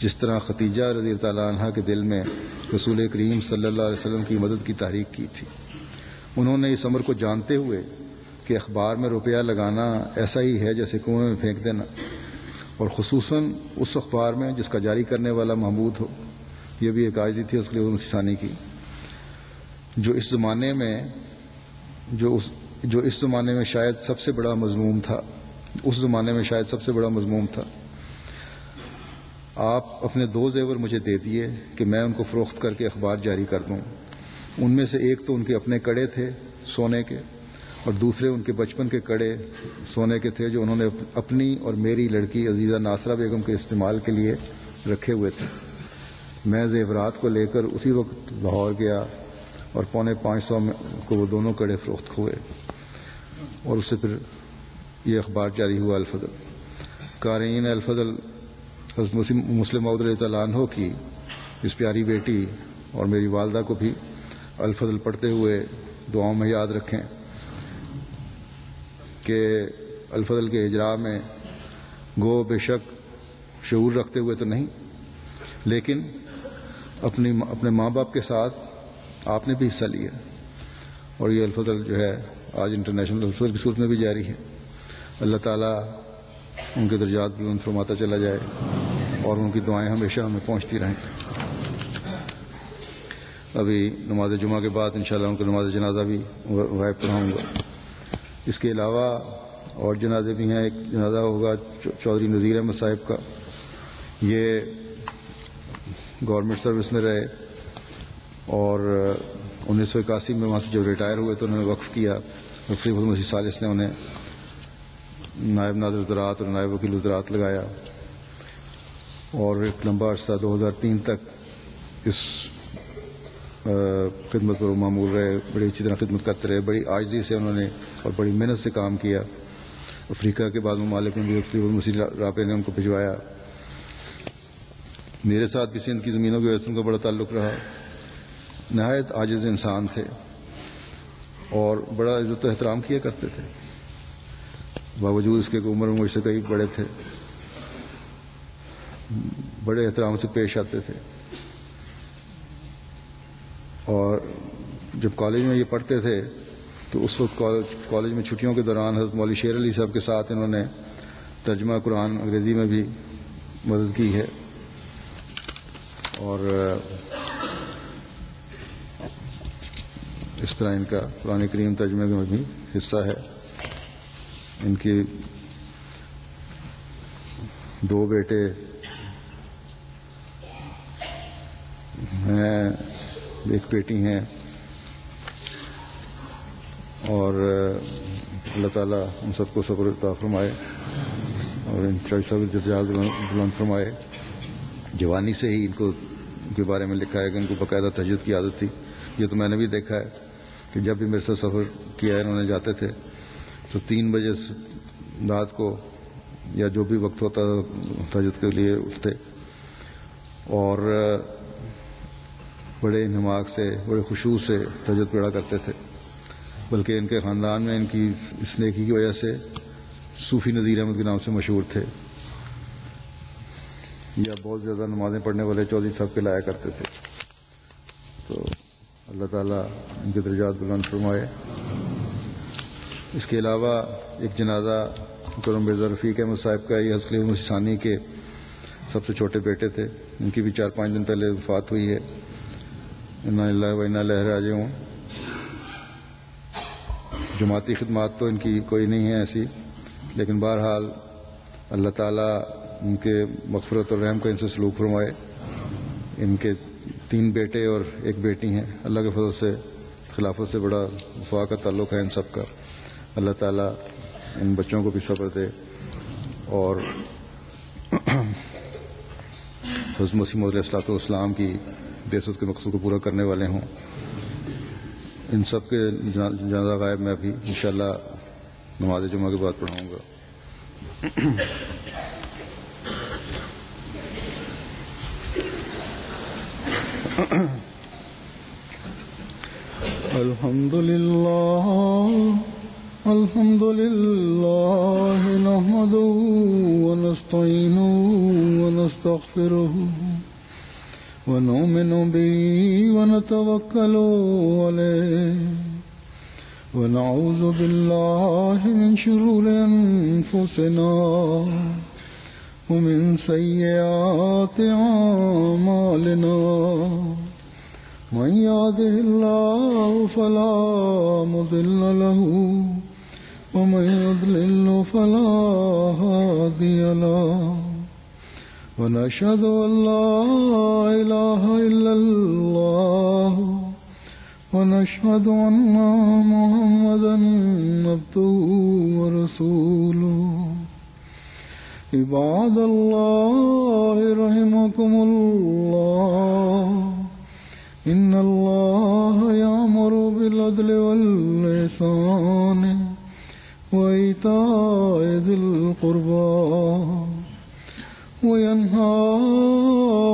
جس طرح ختیجہ رضی اللہ عنہا کے دل میں رسول کریم صلی اللہ علیہ وسلم کی مدد کی تحریک کی تھی. انہوں نے اس امر کو جانتے ہوئے کہ اخبار میں روپیہ لگانا ایسا ہی ہے جیسے کنویں میں پھینک دینا، اور خصوصاً اس اخبار میں جس کا جاری کرنے والا محمود ہو. یہ بھی ایک عاجزی تھی اس کے لیے ثانی کی، جو اس زمانے میں شاید سب سے بڑا مذموم تھا. آپ اپنے 2 زیور مجھے دے دیے کہ میں ان کو فروخت کر کے اخبار جاری کر دوں. ان میں سے ایک تو ان کے اپنے کڑے تھے سونے کے، اور دوسرے ان کے بچپن کے کڑے سونے کے تھے جو انہوں نے اپنی اور میری لڑکی عزیزہ ناصرہ بیگم کے استعمال کے لیے رکھے ہوئے تھے. میں زیورات کو لے کر اسی وقت لاہور گیا اور 550 میں کو وہ دونوں کڑے فروخت ہوئے، اور اس سے پھر یہ اخبار جاری ہوا الفضل. قارئین الفضل حضرت مسلم موعود رضی اللہ عنہ کی اس پیاری بیٹی اور میری والدہ کو بھی الفضل پڑھتے ہوئے دعاؤں میں یاد رکھیں کہ الفضل کے اجراء میں گو بے شک شعور رکھتے ہوئے تو نہیں، لیکن اپنے ماں باپ کے ساتھ آپ نے بھی حصہ لیا. اور یہ الفضل جو ہے آج انٹرنیشنل الفضل کی صورت میں بھی جاری ہے. اللہ تعالیٰ ان کے درجات بلند فرماتا چلا جائے اور ان کی دعائیں ہمیشہ ہمیں پہنچتی رہیں. ابھی نماز جمعہ کے بعد انشاءاللہ ان کو نماز جنازہ بھی غائب پڑھاؤں گا. اس کے علاوہ اور جنازے بھی ہیں. ایک جنازہ ہوگا چودھری نذیر احمد صاحب کا. یہ گورنمنٹ سروس میں رہے اور 1981 میں وہاں سے جب ریٹائر ہوئے تو انہوں نے وقف کیا. مصری مسیح ثالث نے انہیں نائب ناظر زراعت اور نائب وکیل زراعت لگایا اور ایک لمبا عرصہ 2003 تک اس خدمت پر معمول رہے. بڑی اچھی طرح خدمت کرتے رہے. بڑی عاجزی سے انہوں نے اور بڑی محنت سے کام کیا. افریقہ کے بعد ممالک میں بھی مسیح رابطے نے ان کو بھجوایا. میرے ساتھ بھی سندھ کی زمینوں کی وجہ سے ان کا بڑا تعلق رہا. نہایت عاجز انسان تھے اور بڑا عزت و احترام کیا کرتے تھے، باوجود اس کے عمر میں مجھ سے کئی بڑے تھے. بڑے احترام سے پیش آتے تھے. اور جب کالج میں یہ پڑھتے تھے تو اس وقت کالج میں چھٹیوں کے دوران حضرت مولوی شیر علی صاحب کے ساتھ انہوں نے ترجمہ قرآن انگریزی میں بھی مدد کی ہے. اور اس طرح ان کا قرآن کریم ترجمے میں بھی حصہ ہے. ان کی 2 بیٹے ہیں، ایک بیٹی ہیں، اور اللہ تعالیٰ ان سب کو صبر عطا فرمائے اور ان درجات بلند فرمائے. جوانی سے ہی ان کے بارے میں لکھا ہے کہ ان کو باقاعدہ تہجد کی عادت تھی. یہ تو میں نے بھی دیکھا ہے کہ جب بھی میرے ساتھ سفر کیا ہے انہوں نے جاتے تھے تو 3 بجے رات کو یا جو بھی وقت ہوتا تہجد کے لیے اٹھتے اور بڑے انہماک سے بڑے خشوع سے تہجد پڑھا کرتے تھے. بلکہ ان کے خاندان میں ان کی اس نیکی کی وجہ سے صوفی نذیر احمد کے نام سے مشہور تھے، یا بہت زیادہ نمازیں پڑھنے والے چودھری صاحب کہلایا کرتے تھے. تو اللہ تعالیٰ ان کے درجات بلند فرمائے. اس کے علاوہ ایک جنازہ کرم مرزا رفیق احمد صاحب کا، یہ حضرت مسیح ثانی کے سب سے چھوٹے بیٹے تھے. ان کی بھی 4-5 دن پہلے وفات ہوئی ہے. انا للہ و انا الیہ راجعون. جماعتی خدمات تو ان کی کوئی نہیں ہے ایسی، لیکن بہرحال اللہ تعالیٰ ان کے مغفرت اور رحم کا ان سے سلوک فرمائے. ان کے 3 بیٹے اور 1 بیٹی ہیں. اللہ کے فضل سے خلافت سے بڑا وفا کا تعلق ہے ان سب کا. اللہ تعالیٰ ان بچوں کو بھی صبر دے اور حضرت مسیح موعود علیہ السلام کی بعثت کے مقصد کو پورا کرنے والے ہوں. ان سب کے جنازہ غائب میں ابھی انشاءاللہ نماز جمعہ کے بعد پڑھاؤں گا. الحمد لله نحمده ونستعينه ونستغفره ونؤمن به ونتوكل عليه ونعوذ بالله من شرور أنفسنا ومن سيئات أعمالنا من يهده الله فلا مضل له ومن يضلل فلا هادي له ونشهد أن لا إله إلا الله ونشهد أن محمدا عبده ورسوله. عباد الله رحمكم الله إن الله يأمر بالعدل والإحسان وإيتاء ذي القربى وينهى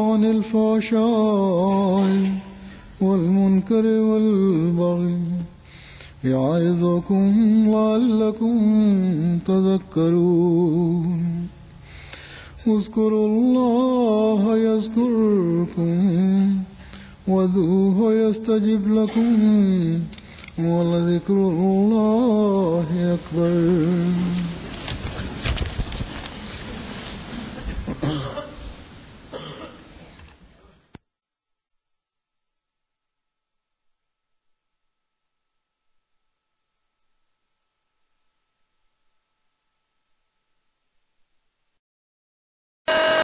عن الفحشاء والمنكر والبغي يعظكم لعلكم تذكرون. اذكروا الله يذكركم وادعوه يستجب لكم ولذكر الله أكبر.